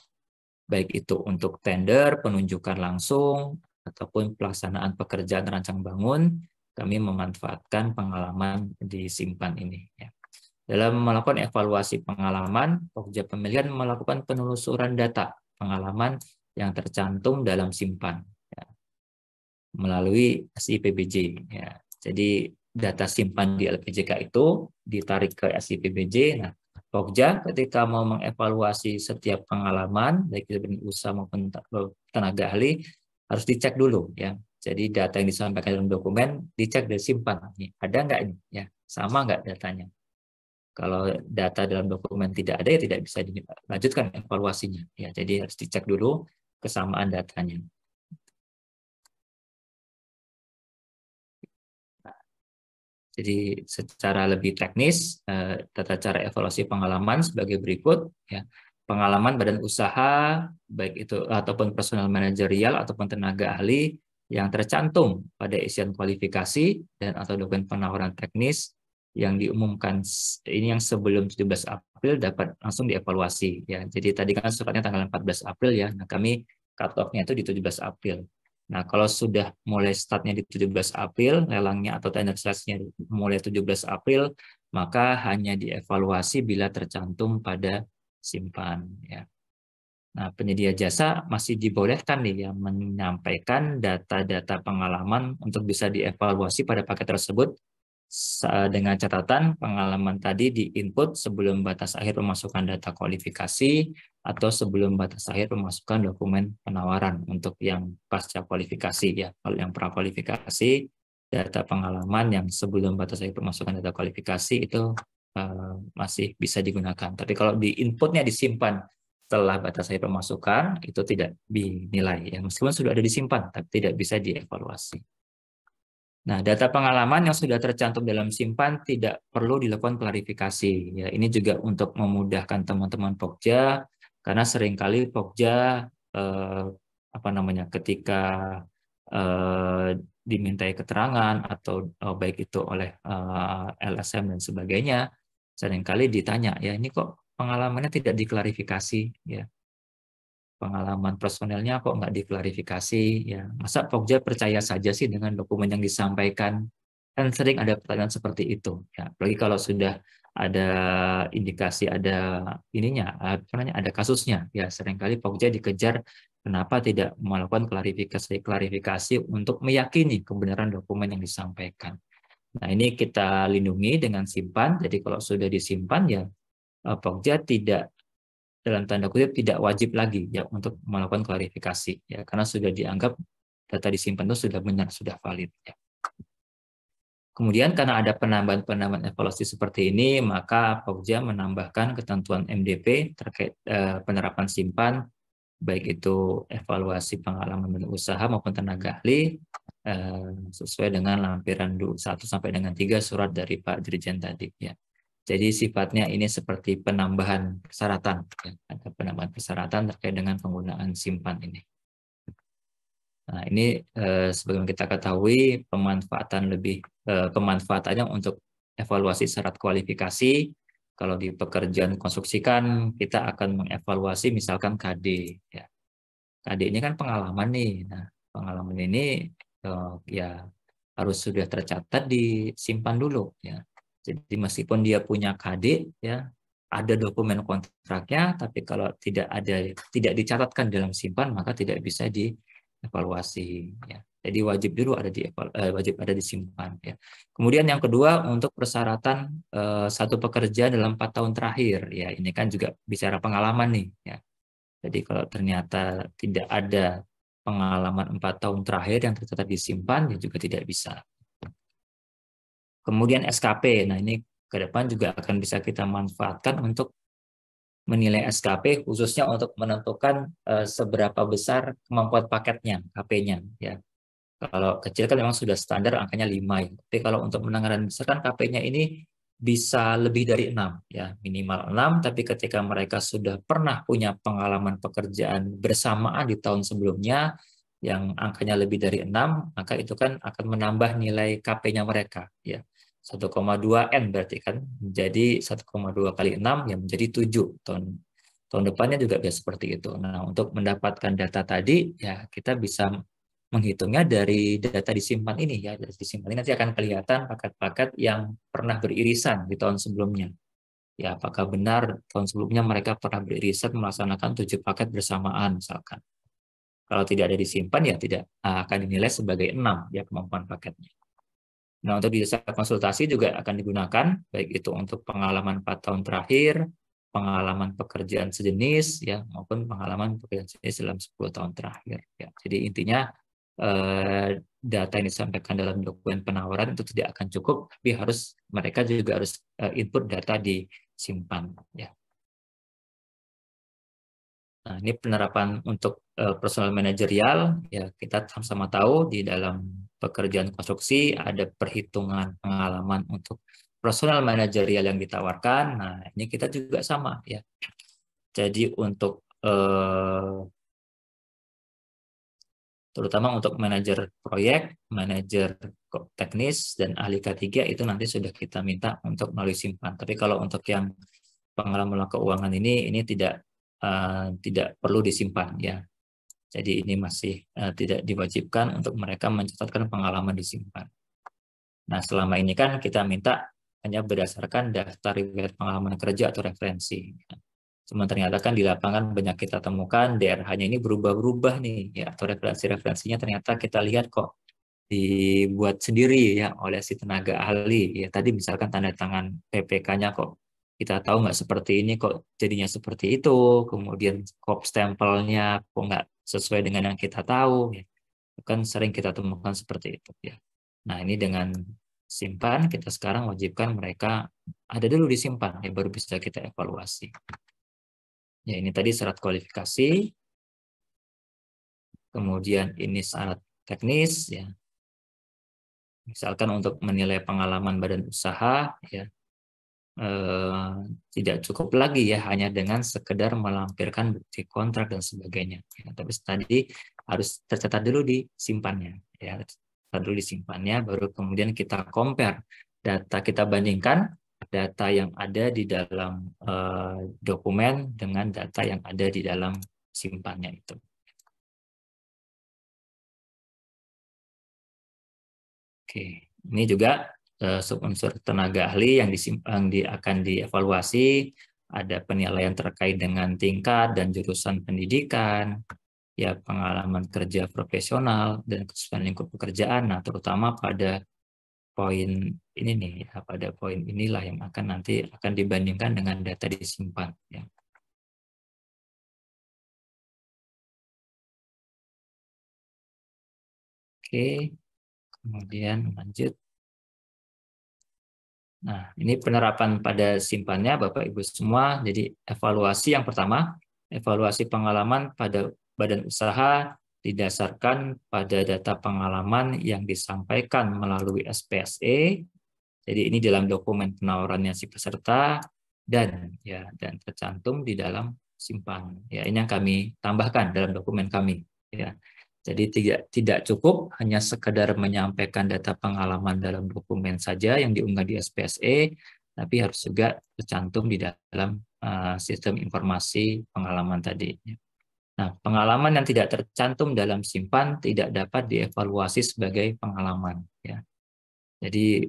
Baik itu untuk tender, penunjukan langsung, ataupun pelaksanaan pekerjaan rancang bangun, kami memanfaatkan pengalaman di simpan ini. Ya. Dalam melakukan evaluasi pengalaman, Pokja Pemilihan melakukan penelusuran data pengalaman yang tercantum dalam simpan ya, melalui SIPBJ. Ya. Jadi data simpan di LPJK itu ditarik ke SIPBJ. Nah, Pokja ketika mau mengevaluasi setiap pengalaman, baik itu usaha maupun tenaga ahli, harus dicek dulu ya. Jadi data yang disampaikan dalam dokumen dicek dari simpan. Ada nggak ini? Ya, sama nggak datanya? Kalau data dalam dokumen tidak ada, ya tidak bisa dilanjutkan evaluasinya. Ya, jadi harus dicek dulu kesamaan datanya. Jadi secara lebih teknis, tata cara evaluasi pengalaman sebagai berikut. Ya. Pengalaman badan usaha, baik itu ataupun personal manajerial ataupun tenaga ahli yang tercantum pada isian kualifikasi dan atau dokumen penawaran teknis yang diumumkan ini yang sebelum 17 April dapat langsung dievaluasi. Ya. Jadi tadi kan suratnya tanggal 14 April ya. Nah, kami cut off-nya itu di 17 April. Nah, kalau sudah mulai startnya di 17 April, lelangnya atau tender seleksinya mulai 17 April, maka hanya dievaluasi bila tercantum pada simpan ya. Nah, penyedia jasa masih dibolehkan nih yang menyampaikan data-data pengalaman untuk bisa dievaluasi pada paket tersebut dengan catatan pengalaman tadi diinput sebelum batas akhir pemasukan data kualifikasi atau sebelum batas akhir pemasukan dokumen penawaran untuk yang pasca kualifikasi ya. Kalau yang prakualifikasi, data pengalaman yang sebelum batas akhir pemasukan data kualifikasi itu masih bisa digunakan. Tapi kalau di inputnya disimpan setelah batas akhir pemasukan itu tidak dinilai ya, meskipun sudah ada disimpan tapi tidak bisa dievaluasi. Nah, data pengalaman yang sudah tercantum dalam simpan tidak perlu dilakukan klarifikasi. Ya, ini juga untuk memudahkan teman-teman Pokja, karena seringkali Pokja ketika dimintai keterangan atau baik itu oleh LSM dan sebagainya, seringkali ditanya, ya ini kok pengalamannya tidak diklarifikasi, ya. Pengalaman personelnya kok nggak diklarifikasi ya, masa Pokja percaya saja sih dengan dokumen yang disampaikan, kan sering ada pertanyaan seperti itu ya, apalagi kalau sudah ada indikasi ada ininya ada kasusnya ya, seringkali Pokja dikejar kenapa tidak melakukan klarifikasi untuk meyakini kebenaran dokumen yang disampaikan. Nah, ini kita lindungi dengan simpan, jadi kalau sudah disimpan ya Pokja tidak, dalam tanda kutip, tidak wajib lagi ya untuk melakukan klarifikasi ya, karena sudah dianggap data disimpan itu sudah benar, sudah valid ya. Kemudian karena ada penambahan evaluasi seperti ini, maka Pokja menambahkan ketentuan MDP terkait penerapan simpan, baik itu evaluasi pengalaman usaha maupun tenaga ahli sesuai dengan lampiran 1 sampai dengan 3 surat dari Pak Dirjen tadi ya. Jadi sifatnya ini seperti penambahan persyaratan, ya. Ada penambahan persyaratan terkait dengan penggunaan simpan ini. Nah, ini sebagaimana kita ketahui pemanfaatannya untuk evaluasi syarat kualifikasi. Kalau di pekerjaan konstruksi kan kita akan mengevaluasi misalkan KD. Ya. KD ini kan pengalaman nih. Nah, pengalaman ini ya harus sudah tercatat disimpan dulu ya. Jadi meskipun dia punya KD ya, ada dokumen kontraknya, tapi kalau tidak dicatatkan dalam simpan maka tidak bisa dievaluasi ya. Jadi wajib dulu ada disimpan ya. Kemudian yang kedua untuk persyaratan satu pekerja dalam 4 tahun terakhir ya, ini kan juga bicara pengalaman nih ya. Jadi kalau ternyata tidak ada pengalaman 4 tahun terakhir yang tercatat disimpan ya juga tidak bisa. Kemudian SKP, nah ini ke depan juga akan bisa kita manfaatkan untuk menilai SKP, khususnya untuk menentukan seberapa besar kemampuan paketnya, KP-nya. Ya. Kalau kecil kan memang sudah standar angkanya 5, ya. Tapi kalau untuk penanganan besar kan KP-nya ini bisa lebih dari 6, ya minimal 6, tapi ketika mereka sudah pernah punya pengalaman pekerjaan bersamaan di tahun sebelumnya, yang angkanya lebih dari 6, maka itu kan akan menambah nilai KP-nya mereka. Ya. 1,2 N berarti kan, jadi 1,2 kali 6 yang menjadi 7 tahun depannya juga bisa seperti itu. Nah, untuk mendapatkan data tadi ya kita bisa menghitungnya dari data disimpan ini ya. Data disimpan ini nanti akan kelihatan paket-paket yang pernah beririsan di tahun sebelumnya. Ya, apakah benar tahun sebelumnya mereka pernah beririsan melaksanakan 7 paket bersamaan misalkan. Kalau tidak ada disimpan ya tidak akan dinilai sebagai 6 ya kemampuan paketnya. Nah, untuk di jasa konsultasi juga akan digunakan, baik itu untuk pengalaman 4 tahun terakhir, pengalaman pekerjaan sejenis, ya, maupun pengalaman pekerjaan sejenis dalam 10 tahun terakhir. Ya. Jadi intinya data yang disampaikan dalam dokumen penawaran itu tidak akan cukup, tapi mereka juga harus input data disimpan. Ya. Nah, ini penerapan untuk personal manajerial, ya kita sama-sama tahu di dalam pekerjaan konstruksi ada perhitungan pengalaman untuk personal manajerial yang ditawarkan. Nah, ini kita juga sama ya. Jadi untuk terutama untuk manajer proyek, manajer teknis dan ahli K3 itu nanti sudah kita minta untuk melalui simpan. Tapi kalau untuk yang pengalaman keuangan ini tidak perlu disimpan ya. Jadi ini masih tidak diwajibkan untuk mereka mencatatkan pengalaman disimpan. Nah, selama ini kan kita minta hanya berdasarkan daftar riwayat pengalaman kerja atau referensi. Cuma ternyata kan di lapangan banyak kita temukan DRH-nya ini berubah-berubah nih, ya, atau referensi-referensinya ternyata kita lihat kok dibuat sendiri ya oleh si tenaga ahli. Ya tadi misalkan tanda tangan PPK-nya kok kita tahu nggak seperti ini, kok jadinya seperti itu. Kemudian kop stempelnya kok nggak sesuai dengan yang kita tahu. Ya. Kan sering kita temukan seperti itu. Ya. Nah ini dengan simpan, kita sekarang wajibkan mereka ada dulu disimpan, ya baru bisa kita evaluasi. Ya ini tadi syarat kualifikasi. Kemudian ini syarat teknis, ya. Misalkan untuk menilai pengalaman badan usaha, ya tidak cukup lagi ya hanya dengan sekedar melampirkan bukti kontrak dan sebagainya. Ya, tapi tadi harus tercatat dulu di simpannya, ya tercatat dulu disimpannya, baru kemudian kita compare data, kita bandingkan data yang ada di dalam dokumen dengan data yang ada di dalam simpannya itu. Oke, ini juga unsur tenaga ahli yang akan dievaluasi, ada penilaian terkait dengan tingkat dan jurusan pendidikan, ya pengalaman kerja profesional dan kesesuaian lingkup pekerjaan. Nah, terutama pada poin ini nih, ya, pada poin inilah yang nanti akan dibandingkan dengan data disimpan. Ya. Oke, kemudian lanjut. Nah, ini penerapan pada simpannya Bapak Ibu semua. Jadi evaluasi yang pertama, evaluasi pengalaman pada badan usaha didasarkan pada data pengalaman yang disampaikan melalui SPSE. Jadi ini dalam dokumen penawarannya si peserta dan tercantum di dalam simpan. Ya, ini yang kami tambahkan dalam dokumen kami, ya. Jadi tidak cukup hanya sekedar menyampaikan data pengalaman dalam dokumen saja yang diunggah di SPSE, tapi harus juga tercantum di dalam sistem informasi pengalaman tadi. Nah, pengalaman yang tidak tercantum dalam simpan tidak dapat dievaluasi sebagai pengalaman. Ya. Jadi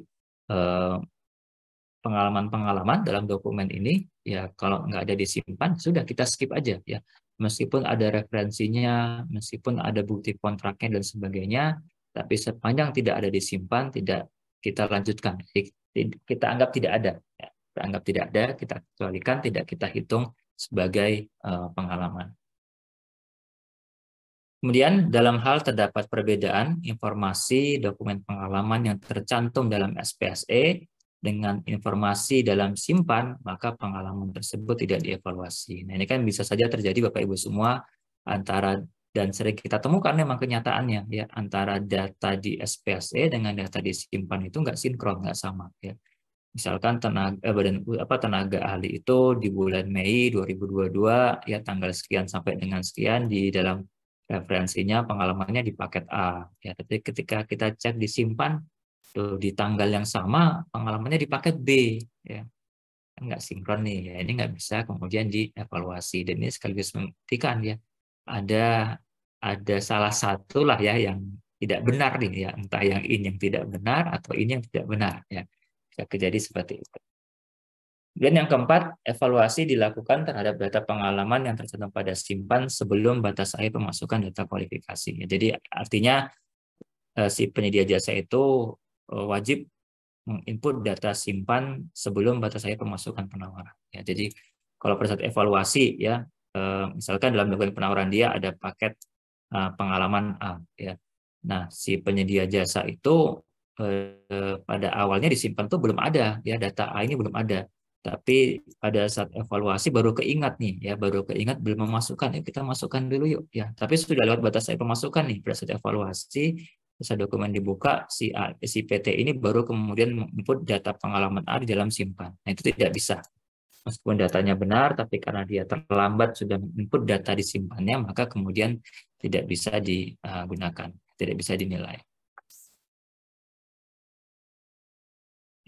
pengalaman-pengalaman dalam dokumen ini, ya kalau nggak ada disimpan, sudah kita skip aja ya. Meskipun ada referensinya, meskipun ada bukti kontraknya dan sebagainya, tapi sepanjang tidak ada disimpan, tidak kita lanjutkan. Kita anggap tidak ada. Ya. Kita anggap tidak ada, kita kecualikan, tidak kita hitung sebagai pengalaman. Kemudian dalam hal terdapat perbedaan informasi dokumen pengalaman yang tercantum dalam SPSE dengan informasi dalam simpan, maka pengalaman tersebut tidak dievaluasi. Nah, ini kan bisa saja terjadi Bapak Ibu semua antara, dan sering kita temukan memang kenyataannya ya, antara data di SPSE dengan data disimpan itu nggak sinkron, nggak sama ya. Misalkan tenaga ahli itu di bulan Mei 2022 ya tanggal sekian sampai dengan sekian di dalam referensinya pengalamannya di paket A ya, tapi ketika kita cek disimpan tuh di tanggal yang sama pengalamannya di paket B ya, nggak sinkron nih ya, ini nggak bisa kemudian dievaluasi. Dan ini sekaligus membuktikan ya ada salah satu lah ya yang tidak benar nih ya, entah yang ini yang tidak benar atau ini yang tidak benar ya, bisa terjadi seperti itu. Dan yang keempat, evaluasi dilakukan terhadap data pengalaman yang tercantum pada simpan sebelum batas akhir pemasukan data kualifikasi. Jadi artinya si penyedia jasa itu wajib menginput data simpan sebelum batas akhir pemasukan penawaran. Ya, jadi kalau pada saat evaluasi ya, misalkan dalam dokumen penawaran dia ada paket pengalaman A. Ya. Nah, si penyedia jasa itu pada awalnya disimpan tuh belum ada, ya data A ini belum ada. Tapi pada saat evaluasi baru keingat nih, ya baru keingat belum memasukkan, ya kita masukkan dulu yuk, ya. Tapi sudah lewat batas saya pemasukan nih pada saat evaluasi, saat dokumen dibuka, si PT ini baru kemudian menginput data pengalaman A di dalam simpan. Nah itu tidak bisa. Meskipun datanya benar, tapi karena dia terlambat sudah menginput data disimpannya, maka kemudian tidak bisa digunakan, tidak bisa dinilai.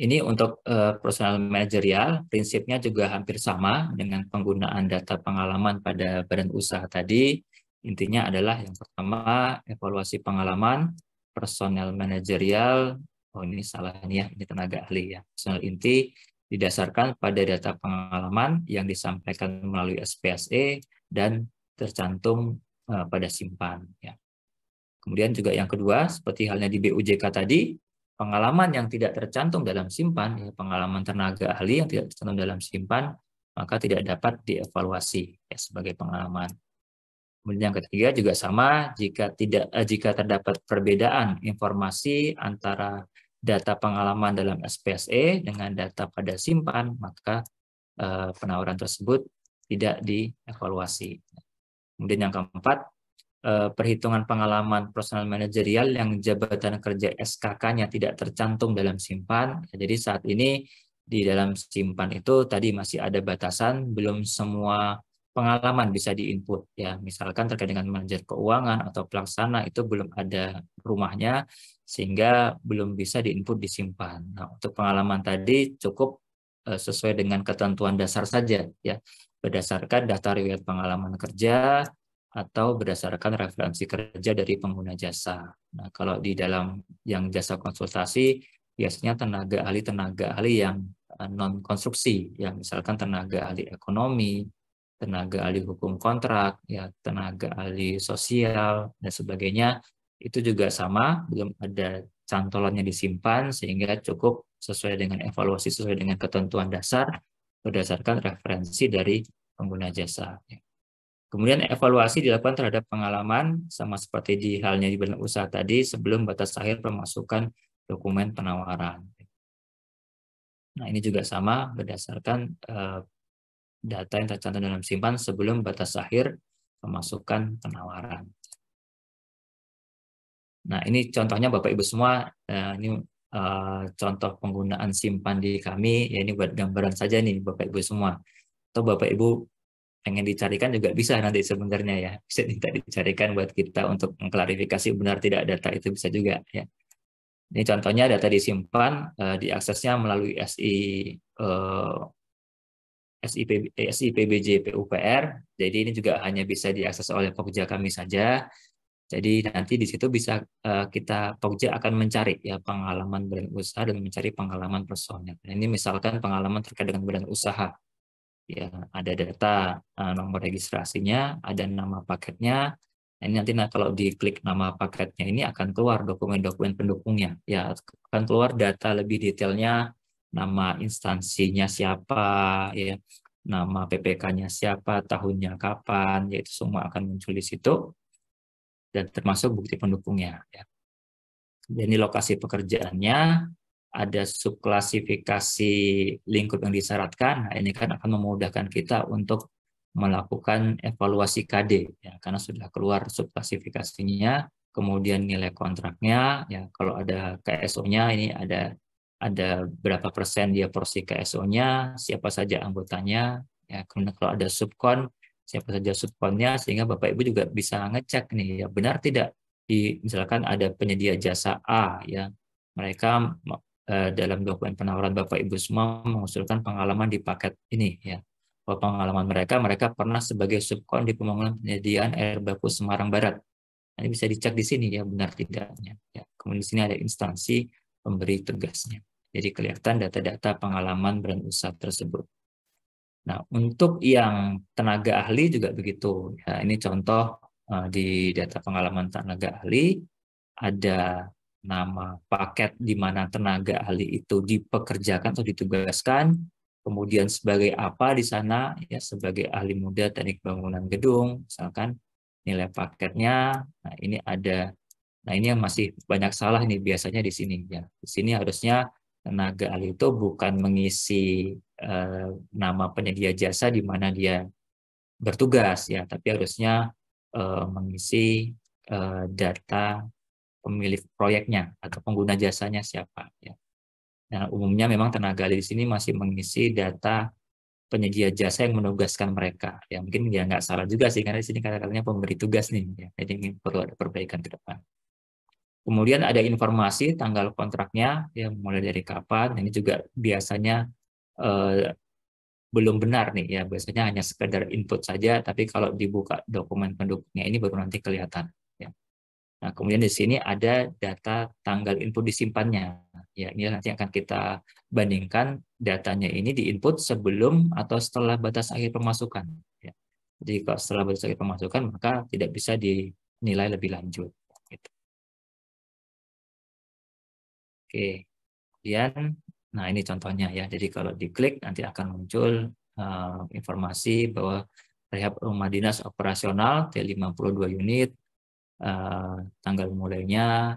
Ini untuk personal manajerial, prinsipnya juga hampir sama dengan penggunaan data pengalaman pada badan usaha tadi. Intinya adalah yang pertama, evaluasi pengalaman, personal manajerial, oh ini salah nih ya, ini tenaga ahli ya, personal inti, didasarkan pada data pengalaman yang disampaikan melalui SPSE dan tercantum pada simpan. Ya. Kemudian juga yang kedua, seperti halnya di BUJK tadi, pengalaman yang tidak tercantum dalam simpan, ya, pengalaman tenaga ahli yang tidak tercantum dalam simpan, maka tidak dapat dievaluasi ya, sebagai pengalaman. Kemudian yang ketiga juga sama, jika terdapat perbedaan informasi antara data pengalaman dalam SPSE dengan data pada simpan, maka penawaran tersebut tidak dievaluasi. Kemudian yang keempat, perhitungan pengalaman personal manajerial yang jabatan kerja SKK-nya tidak tercantum dalam simpan. Jadi saat ini di dalam simpan itu tadi masih ada batasan, belum semua pengalaman bisa diinput ya. Misalkan terkait dengan manajer keuangan atau pelaksana itu belum ada rumahnya sehingga belum bisa diinput disimpan. Nah, untuk pengalaman tadi cukup sesuai dengan ketentuan dasar saja ya. Berdasarkan data riwayat pengalaman kerja atau berdasarkan referensi kerja dari pengguna jasa. Nah, kalau di dalam yang jasa konsultasi biasanya tenaga ahli yang non konstruksi, yang misalkan tenaga ahli ekonomi, tenaga ahli hukum kontrak, ya tenaga ahli sosial dan sebagainya, itu juga sama, belum ada cantolannya disimpan sehingga cukup sesuai dengan evaluasi sesuai dengan ketentuan dasar berdasarkan referensi dari pengguna jasa. Kemudian evaluasi dilakukan terhadap pengalaman sama seperti di halnya di badan usaha tadi sebelum batas akhir pemasukan dokumen penawaran. Nah, ini juga sama berdasarkan data yang tercantum dalam simpan sebelum batas akhir pemasukan penawaran. Nah, ini contohnya Bapak Ibu semua, ini contoh penggunaan simpan di kami, ya ini buat gambaran saja nih Bapak Ibu semua. Atau Bapak Ibu pengen dicarikan juga bisa nanti sebenarnya ya, bisa dicarikan buat kita untuk mengklarifikasi benar tidak data itu bisa juga ya. Ini contohnya data disimpan, diaksesnya melalui SIPBJ PUPR. Jadi ini juga hanya bisa diakses oleh Pokja kami saja. Jadi nanti di situ bisa kita Pokja akan mencari ya pengalaman badan usaha dan mencari pengalaman personel. Nah, ini misalkan pengalaman terkait dengan badan usaha. Ya, ada data nomor registrasinya, ada nama paketnya. Nah, ini nanti kalau diklik nama paketnya ini akan keluar dokumen-dokumen pendukungnya. Ya, akan keluar data lebih detailnya, nama instansinya siapa, ya, nama PPK-nya siapa, tahunnya kapan, yaitu semua akan muncul di situ dan termasuk bukti pendukungnya. Ya. Jadi lokasi pekerjaannya, ada subklasifikasi lingkup yang disyaratkan. Nah, ini kan akan memudahkan kita untuk melakukan evaluasi KD ya, karena sudah keluar subklasifikasinya, kemudian nilai kontraknya ya, kalau ada KSO-nya ini ada berapa persen dia porsi KSO-nya, siapa saja anggotanya ya, kemudian kalau ada subkon siapa saja subkonnya, sehingga Bapak Ibu juga bisa ngecek nih ya benar tidak misalkan ada penyedia jasa A ya, mereka dalam dokumen penawaran Bapak Ibu semua mengusulkan pengalaman di paket ini ya. Bahwa pengalaman mereka pernah sebagai subkon di pembangunan penyediaan air baku Semarang Barat. Nah, ini bisa dicek di sini ya benar tidaknya. Ya. Kemudian di sini ada instansi pemberi tugasnya. Jadi kelihatan data-data pengalaman brand usaha tersebut. Nah, untuk yang tenaga ahli juga begitu. Ya, ini contoh di data pengalaman tenaga ahli ada nama paket di mana tenaga ahli itu dipekerjakan atau ditugaskan, kemudian sebagai apa di sana ya sebagai ahli muda teknik bangunan gedung, misalkan nilai paketnya. Nah, ini ada. Nah, ini yang masih banyak salah nih biasanya di sini ya. Di sini harusnya tenaga ahli itu bukan mengisi nama penyedia jasa di mana dia bertugas ya, tapi harusnya mengisi data pemilik proyeknya atau pengguna jasanya siapa ya. Nah, umumnya memang tenaga ahli di sini masih mengisi data penyedia jasa yang menugaskan mereka. Ya mungkin ya nggak salah juga sih karena di sini kata-katanya pemberi tugas nih ya. Jadi ini perlu ada perbaikan ke depan. Kemudian ada informasi tanggal kontraknya ya mulai dari kapan. Ini juga biasanya belum benar nih ya, biasanya hanya sekedar input saja, tapi kalau dibuka dokumen pendukungnya ini baru nanti kelihatan. Ya. Nah, kemudian di sini ada data tanggal input disimpannya. Ya, ini nanti akan kita bandingkan datanya ini diinput sebelum atau setelah batas akhir pemasukan. Ya. Jadi kalau setelah batas akhir pemasukan maka tidak bisa dinilai lebih lanjut. Gitu. Oke, kemudian, nah ini contohnya ya. Jadi kalau diklik nanti akan muncul informasi bahwa rehab rumah dinas operasional T52 unit, tanggal mulainya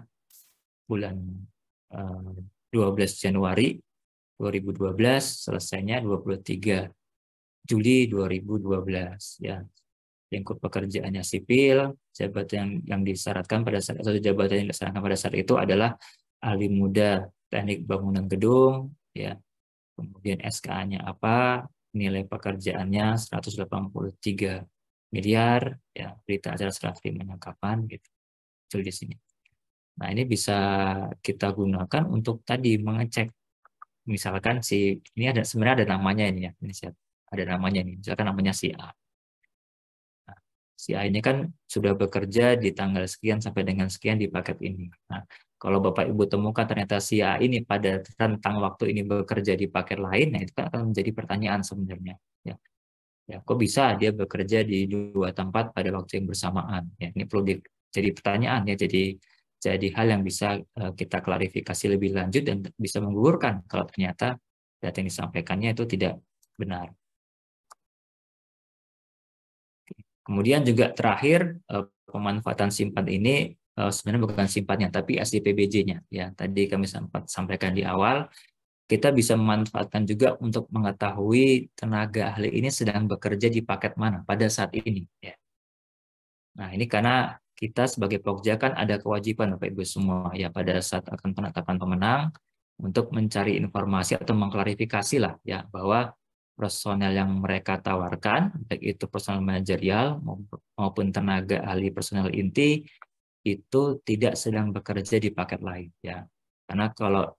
bulan 12 Januari 2012, selesainya 23 Juli 2012 ya. Lingkup pekerjaannya sipil, jabatan yang disyaratkan pada saat atau jabatan yang disyaratkan pada saat itu adalah ahli muda teknik bangunan gedung ya. Kemudian SK-nya apa, nilai pekerjaannya 183 miliar ya, berita acara serah terimanya kapan gitu. Muncul di sini. Nah, ini bisa kita gunakan untuk tadi mengecek misalkan si ini ada sebenarnya ada namanya ini ya. Ini ada namanya nih. Misalkan namanya si A. Nah, si A ini kan sudah bekerja di tanggal sekian sampai dengan sekian di paket ini. Nah, kalau Bapak Ibu temukan ternyata si A ini pada rentang waktu ini bekerja di paket lain, nah itu kan akan menjadi pertanyaan sebenarnya. Ya, ya kok bisa dia bekerja di dua tempat pada waktu yang bersamaan? Ya, ini perlu jadi pertanyaan ya. Jadi hal yang bisa kita klarifikasi lebih lanjut dan bisa menggugurkan kalau ternyata data yang disampaikannya itu tidak benar. Kemudian juga terakhir pemanfaatan simpan ini sebenarnya bukan simpannya tapi SDPBJ-nya ya. Tadi kami sempat sampaikan di awal, kita bisa memanfaatkan juga untuk mengetahui tenaga ahli ini sedang bekerja di paket mana pada saat ini ya. Nah, ini karena kita sebagai Pokja kan ada kewajiban Bapak Ibu semua ya pada saat akan penetapan pemenang untuk mencari informasi atau mengklarifikasi lah ya bahwa personel yang mereka tawarkan baik itu personel manajerial maupun tenaga ahli personel inti itu tidak sedang bekerja di paket lain ya. Karena kalau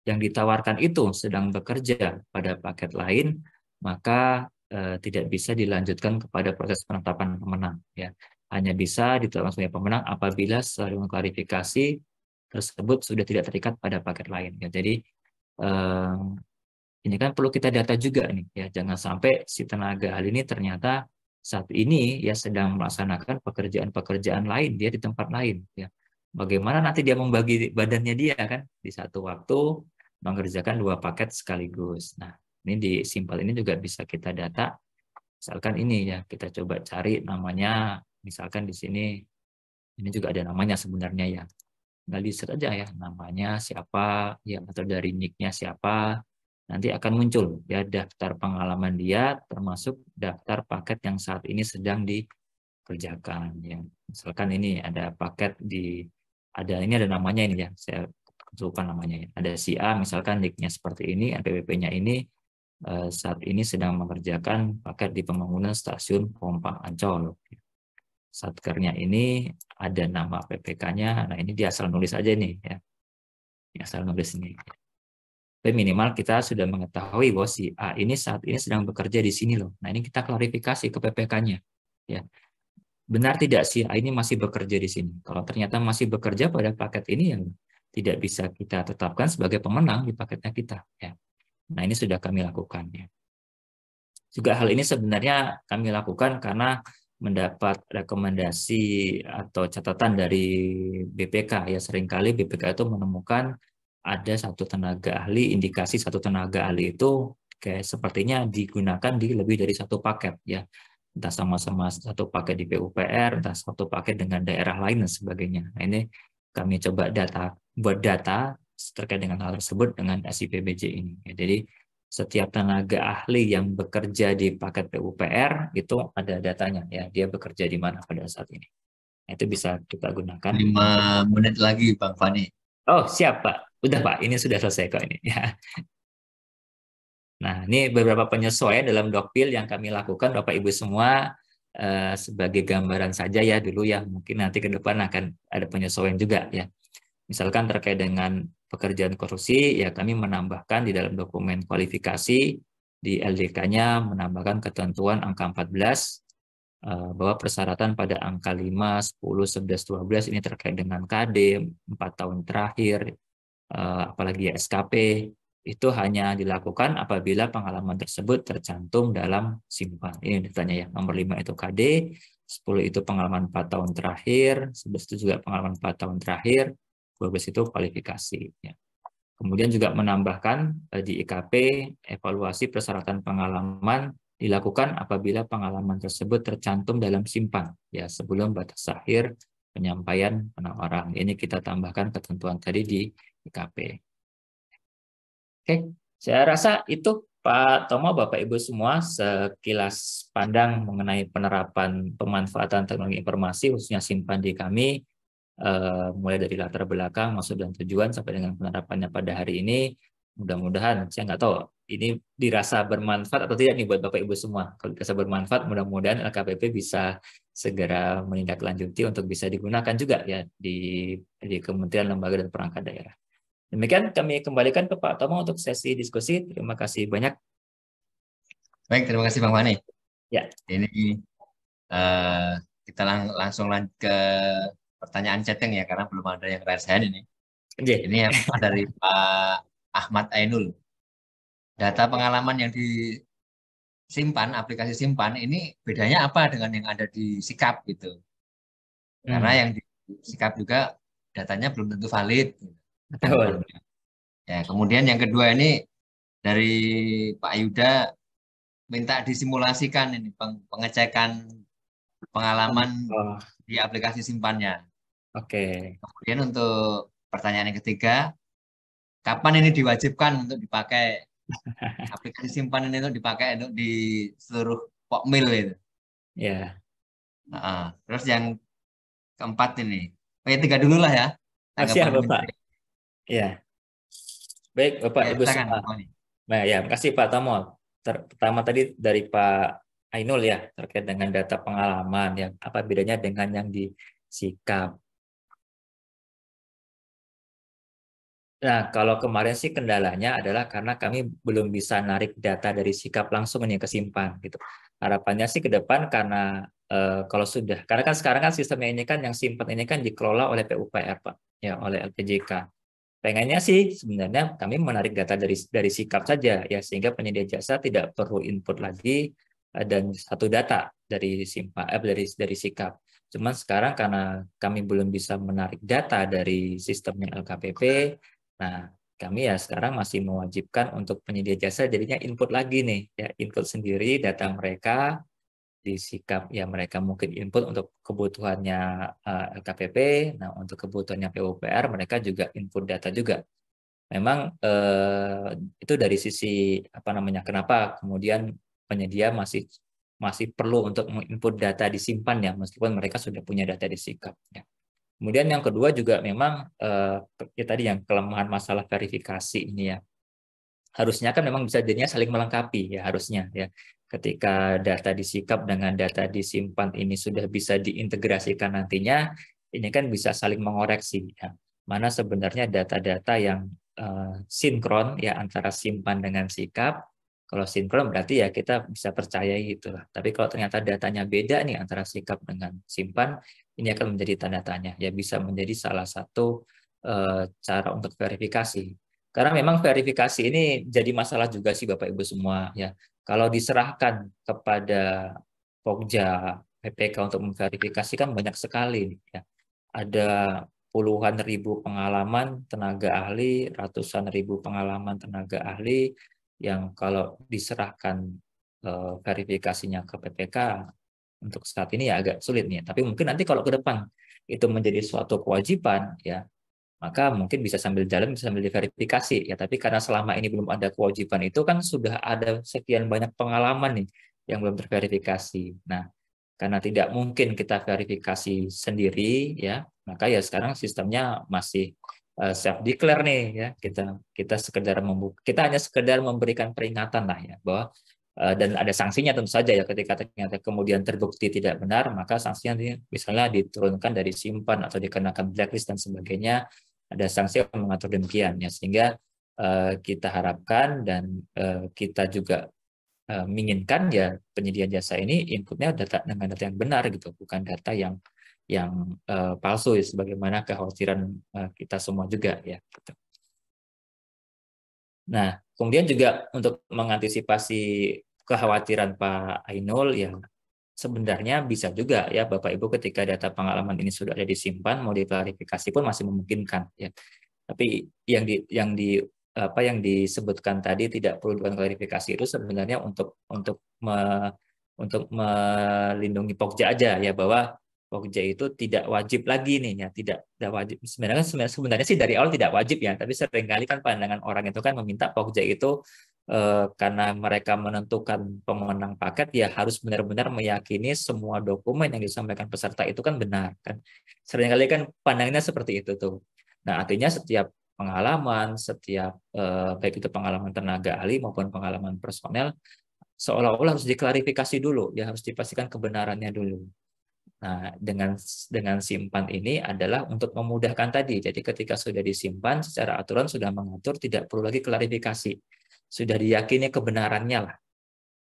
yang ditawarkan itu sedang bekerja pada paket lain, maka tidak bisa dilanjutkan kepada proses penetapan pemenang ya. Hanya bisa ditetapkan sebagai pemenang apabila setelah klarifikasi tersebut sudah tidak terikat pada paket lain ya. Jadi ini kan perlu kita data juga nih ya. Jangan sampai si tenaga ahli ini ternyata saat ini ya sedang melaksanakan pekerjaan-pekerjaan lain dia di tempat lain ya. Bagaimana nanti dia membagi badannya dia kan di satu waktu mengerjakan dua paket sekaligus. Nah, ini di simpel ini juga bisa kita data. Misalkan ini ya, kita coba cari namanya, misalkan di sini, ini juga ada namanya sebenarnya ya. Nggak di aja ya, namanya siapa, ya atau dari nick-nya siapa, nanti akan muncul ya daftar pengalaman dia, termasuk daftar paket yang saat ini sedang dikerjakan. Ya. Misalkan ini ada paket ini ada namanya ini ya, saya lupa namanya ya. Ada si A, misalkan nick-nya seperti ini, NPWP-nya ini saat ini sedang mengerjakan paket di pembangunan stasiun pompa Ancol. Satkernya ini ada nama PPK-nya, nah ini dia asal nulis aja nih ya. Dia asal nulis ini. Tapi minimal kita sudah mengetahui bahwa si A ini saat ini sedang bekerja di sini loh. Nah ini kita klarifikasi ke PPK-nya. Ya. Benar tidak si A ini masih bekerja di sini? Kalau ternyata masih bekerja pada paket ini yang tidak bisa kita tetapkan sebagai pemenang di paketnya kita. Ya. Nah ini sudah kami lakukan. Ya. Juga hal ini sebenarnya kami lakukan karena mendapat rekomendasi atau catatan dari BPK. Ya seringkali BPK itu menemukan ada satu tenaga ahli, indikasi satu tenaga ahli itu kayak sepertinya digunakan di lebih dari satu paket ya. Entah sama-sama satu paket di PUPR, entah satu paket dengan daerah lain dan sebagainya. Nah, ini kami coba buat data terkait dengan hal tersebut dengan SIPBJ ini. Ya, jadi setiap tenaga ahli yang bekerja di paket PUPR itu ada datanya ya, dia bekerja di mana pada saat ini. Nah, itu bisa kita gunakan. 5 menit lagi Bang Fani. Oh, siap Pak. Udah Pak, ini sudah selesai kok ini. Ya. Nah, ini beberapa penyesuaian dalam Dokpil yang kami lakukan Bapak Ibu semua sebagai gambaran saja ya dulu ya. Mungkin nanti ke depan akan ada penyesuaian juga ya. Misalkan terkait dengan pekerjaan korupsi, ya kami menambahkan di dalam dokumen kualifikasi di LDK-nya menambahkan ketentuan angka 14 bahwa persyaratan pada angka 5, 10, 11, 12 ini terkait dengan KD 4 tahun terakhir apalagi SKP, itu hanya dilakukan apabila pengalaman tersebut tercantum dalam simpan. Ini ditanya ya. Nomor 5 itu KD, 10 itu pengalaman 4 tahun terakhir, 11 itu juga pengalaman 4 tahun terakhir, 12 itu kualifikasi. Ya. Kemudian juga menambahkan di IKP, evaluasi persyaratan pengalaman dilakukan apabila pengalaman tersebut tercantum dalam simpan, ya sebelum batas akhir penyampaian penawaran. Ini kita tambahkan ketentuan tadi di IKP. Oke, saya rasa itu Pak Tomo, Bapak Ibu semua, sekilas pandang mengenai penerapan pemanfaatan teknologi informasi, khususnya simpan di kami, mulai dari latar belakang, maksud dan tujuan, sampai dengan penerapannya pada hari ini. Mudah-mudahan, saya nggak tahu, ini dirasa bermanfaat atau tidak nih buat Bapak Ibu semua. Kalau dirasa bermanfaat, mudah-mudahan LKPP bisa segera menindaklanjuti untuk bisa digunakan juga ya di Kementerian Lembaga dan Perangkat Daerah. Demikian kami kembalikan ke Pak Tomo untuk sesi diskusi. Terima kasih banyak. Baik, terima kasih Bang Fani. Ya. Ini kita langsung lanjut ke pertanyaan chatting ya, karena belum ada yang raise hand ini. Ini yang dari Pak Ahmad Ainul. Data pengalaman yang disimpan, aplikasi simpan, ini bedanya apa dengan yang ada di Sikap gitu? Karena yang di Sikap juga datanya belum tentu valid. Tanggapan Betul. beliau. Ya, kemudian yang kedua ini dari Pak Yuda, minta disimulasikan ini pengecekan pengalaman Oh, di aplikasi simpannya. oke. Kemudian untuk pertanyaan yang ketiga, kapan ini diwajibkan untuk dipakai aplikasi simpan ini untuk dipakai untuk di seluruh Pokmil itu. Ya. Nah, terus yang keempat ini, tiga dulu lah ya, Oh, siap, tanggapan Bapak. Menteri. Ya. Baik, Bapak Ya, Ibu silakan semua. Pak Tony. Nah, ya, makasih Pak Tomo. Pertama tadi dari Pak Ainul ya, terkait dengan data pengalaman ya, apa bedanya dengan yang di Sikap. Nah, kalau kemarin sih kendalanya adalah karena kami belum bisa narik data dari Sikap langsung nih ke simpan gitu. Harapannya sih ke depan karena kalau sudah, karena kan sekarang kan sistemnya ini kan yang simpan ini kan dikelola oleh PUPR Pak, ya oleh LPJK. Pengennya sih sebenarnya kami menarik data dari Sikap saja ya, sehingga penyedia jasa tidak perlu input lagi dan satu data dari simpan dari Sikap. Cuman sekarang karena kami belum bisa menarik data dari sistemnya LKPP, nah kami ya sekarang masih mewajibkan untuk penyedia jasa jadinya input lagi nih ya, input sendiri data mereka di Sikap ya, mereka mungkin input untuk kebutuhannya LKPP, nah untuk kebutuhannya PUPR mereka juga input data juga. Memang itu dari sisi apa namanya, kenapa kemudian penyedia masih masih perlu untuk menginput data disimpan ya, meskipun mereka sudah punya data di Sikap ya. Kemudian yang kedua juga memang ya tadi yang kelemahan masalah verifikasi ini ya, harusnya kan memang bisa jadinya saling melengkapi ya, harusnya ya, ketika data disikap dengan data disimpan ini sudah bisa diintegrasikan nantinya, ini kan bisa saling mengoreksi ya, mana sebenarnya data-data yang sinkron ya antara simpan dengan sikap. Kalau sinkron berarti ya kita bisa percayai itulah, tapi kalau ternyata datanya beda nih antara sikap dengan simpan, ini akan menjadi tanda tanya ya, bisa menjadi salah satu cara untuk verifikasi. Karena memang verifikasi ini jadi masalah juga sih Bapak Ibu semua ya. Kalau diserahkan kepada Pokja, PPK untuk memverifikasi kan banyak sekali ya. Ada puluhan ribu pengalaman tenaga ahli, ratusan ribu pengalaman tenaga ahli yang kalau diserahkan verifikasinya ke PPK untuk saat ini ya agak sulit nih. Tapi mungkin nanti kalau ke depan itu menjadi suatu kewajiban ya, maka mungkin bisa sambil jalan, bisa sambil diverifikasi ya. Tapi karena selama ini belum ada kewajiban itu, kan sudah ada sekian banyak pengalaman nih yang belum terverifikasi. Nah, karena tidak mungkin kita verifikasi sendiri ya, maka ya sekarang sistemnya masih self declare nih ya. Kita sekedar kita hanya sekedar memberikan peringatan lah ya, bahwa dan ada sanksinya tentu saja ya, ketika ternyata kemudian terbukti tidak benar, maka sanksinya misalnya diturunkan dari simpan atau dikenakan blacklist dan sebagainya, ada sanksi yang mengatur demikian ya, sehingga kita harapkan dan kita juga menginginkan ya penyedia jasa ini inputnya data dengan data yang benar gitu, bukan data yang palsu ya, sebagaimana kekhawatiran kita semua juga ya gitu. Nah, kemudian juga untuk mengantisipasi kekhawatiran Pak Ainul, ya sebenarnya bisa juga ya Bapak Ibu ketika data pengalaman ini sudah ada disimpan, mau diklarifikasi pun masih memungkinkan ya. Tapi yang disebutkan tadi tidak perlu dilakukan klarifikasi itu sebenarnya untuk melindungi Pokja aja ya, bahwa Pokja itu tidak wajib lagi nih ya, tidak wajib. Sebenarnya sih dari awal tidak wajib ya, tapi seringkali kan pandangan orang itu kan meminta Pokja itu karena mereka menentukan pemenang paket ya harus benar-benar meyakini semua dokumen yang disampaikan peserta itu kan benar kan. Seringkali kan pandangannya seperti itu tuh. Nah, artinya setiap pengalaman, setiap baik itu pengalaman tenaga ahli maupun pengalaman personel seolah-olah harus diklarifikasi dulu, ya harus dipastikan kebenarannya dulu. Nah, dengan simpan ini adalah untuk memudahkan tadi. Jadi ketika sudah disimpan, secara aturan sudah mengatur tidak perlu lagi klarifikasi. Sudah diyakini kebenarannya lah.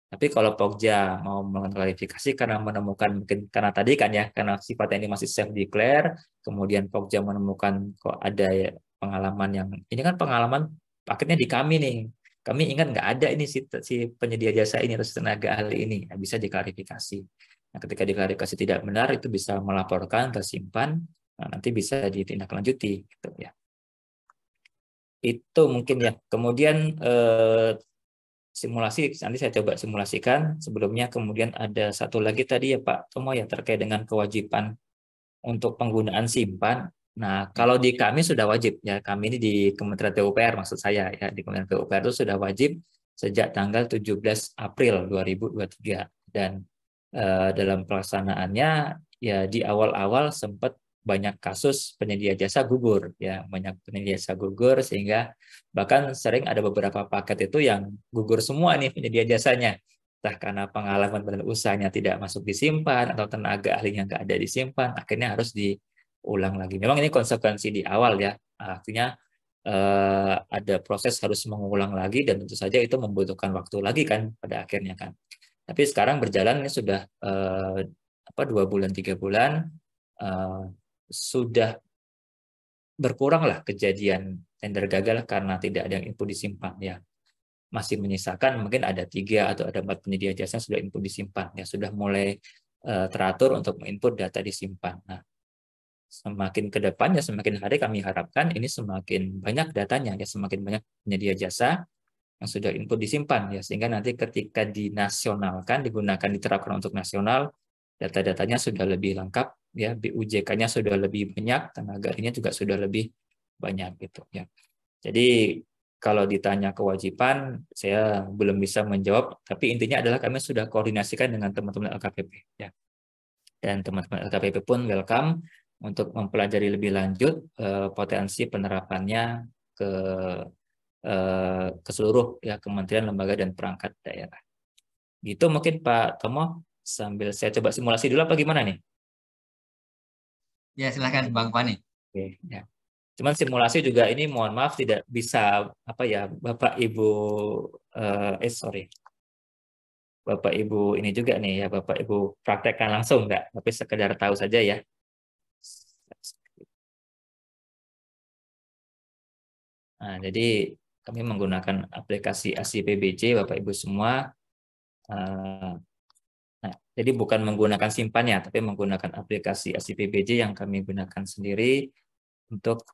Tapi kalau Pokja mau melakukan klarifikasi karena menemukan mungkin karena tadi kan ya, karena sifatnya ini masih self declare, kemudian Pokja menemukan kok ada pengalaman yang ini kan pengalaman paketnya di kami nih. Kami ingat nggak ada ini si penyedia jasa ini atau si tenaga ahli ini, nah, bisa diklarifikasi. Nah, ketika diklarifikasi tidak benar itu bisa melaporkan, tersimpan, nah, nanti bisa ditindaklanjuti gitu ya. Itu mungkin ya. Kemudian simulasi nanti saya coba simulasikan. Sebelumnya kemudian ada satu lagi tadi ya Pak Tomo ya terkait dengan kewajiban untuk penggunaan simpan. Nah, kalau di kami sudah wajib ya. Kami ini di Kementerian PUPR maksud saya ya, di Kementerian PUPR itu sudah wajib sejak tanggal 17 April 2023 dan dalam pelaksanaannya ya di awal-awal sempat banyak kasus penyedia jasa gugur ya, banyak penyedia jasa gugur sehingga bahkan sering ada beberapa paket itu yang gugur semua nih penyedia jasanya, entah karena pengalaman dan usahanya tidak masuk disimpan atau tenaga ahlinya nggak ada disimpan, akhirnya harus diulang lagi. Memang ini konsekuensi di awal ya, artinya ada proses harus mengulang lagi dan tentu saja itu membutuhkan waktu lagi kan pada akhirnya kan. Tapi sekarang berjalan ini sudah 2 bulan 3 bulan sudah berkurang lah kejadian tender gagal karena tidak ada yang input disimpan ya. Masih menyisakan mungkin ada 3 atau ada 4 penyedia jasa yang sudah input disimpan ya, sudah mulai teratur untuk menginput data disimpan. Nah, semakin ke depannya semakin hari kami harapkan ini semakin banyak datanya ya, semakin banyak penyedia jasa yang sudah input disimpan ya, sehingga nanti ketika dinasionalkan digunakan diterapkan untuk nasional data-datanya sudah lebih lengkap ya, BUJK-nya sudah lebih banyak, tenaga ahlinya juga sudah lebih banyak gitu ya. Jadi kalau ditanya kewajiban saya belum bisa menjawab, tapi intinya adalah kami sudah koordinasikan dengan teman-teman LKPP ya. Dan teman-teman LKPP pun welcome untuk mempelajari lebih lanjut potensi penerapannya ke seluruh ya kementerian, lembaga dan perangkat daerah. Gitu mungkin Pak Tomo, sambil saya coba simulasi dulu apa gimana nih? Ya, silakan Bang Fani. Oke, ya. Cuman simulasi juga ini mohon maaf tidak bisa apa ya Bapak Ibu sorry. Bapak Ibu ini juga nih ya Bapak Ibu praktekkan langsung enggak, tapi sekedar tahu saja ya. Nah, jadi kami menggunakan aplikasi ASI-PBJ Bapak Ibu semua. Nah, jadi bukan menggunakan simpannya, tapi menggunakan aplikasi ASI-PBJ yang kami gunakan sendiri untuk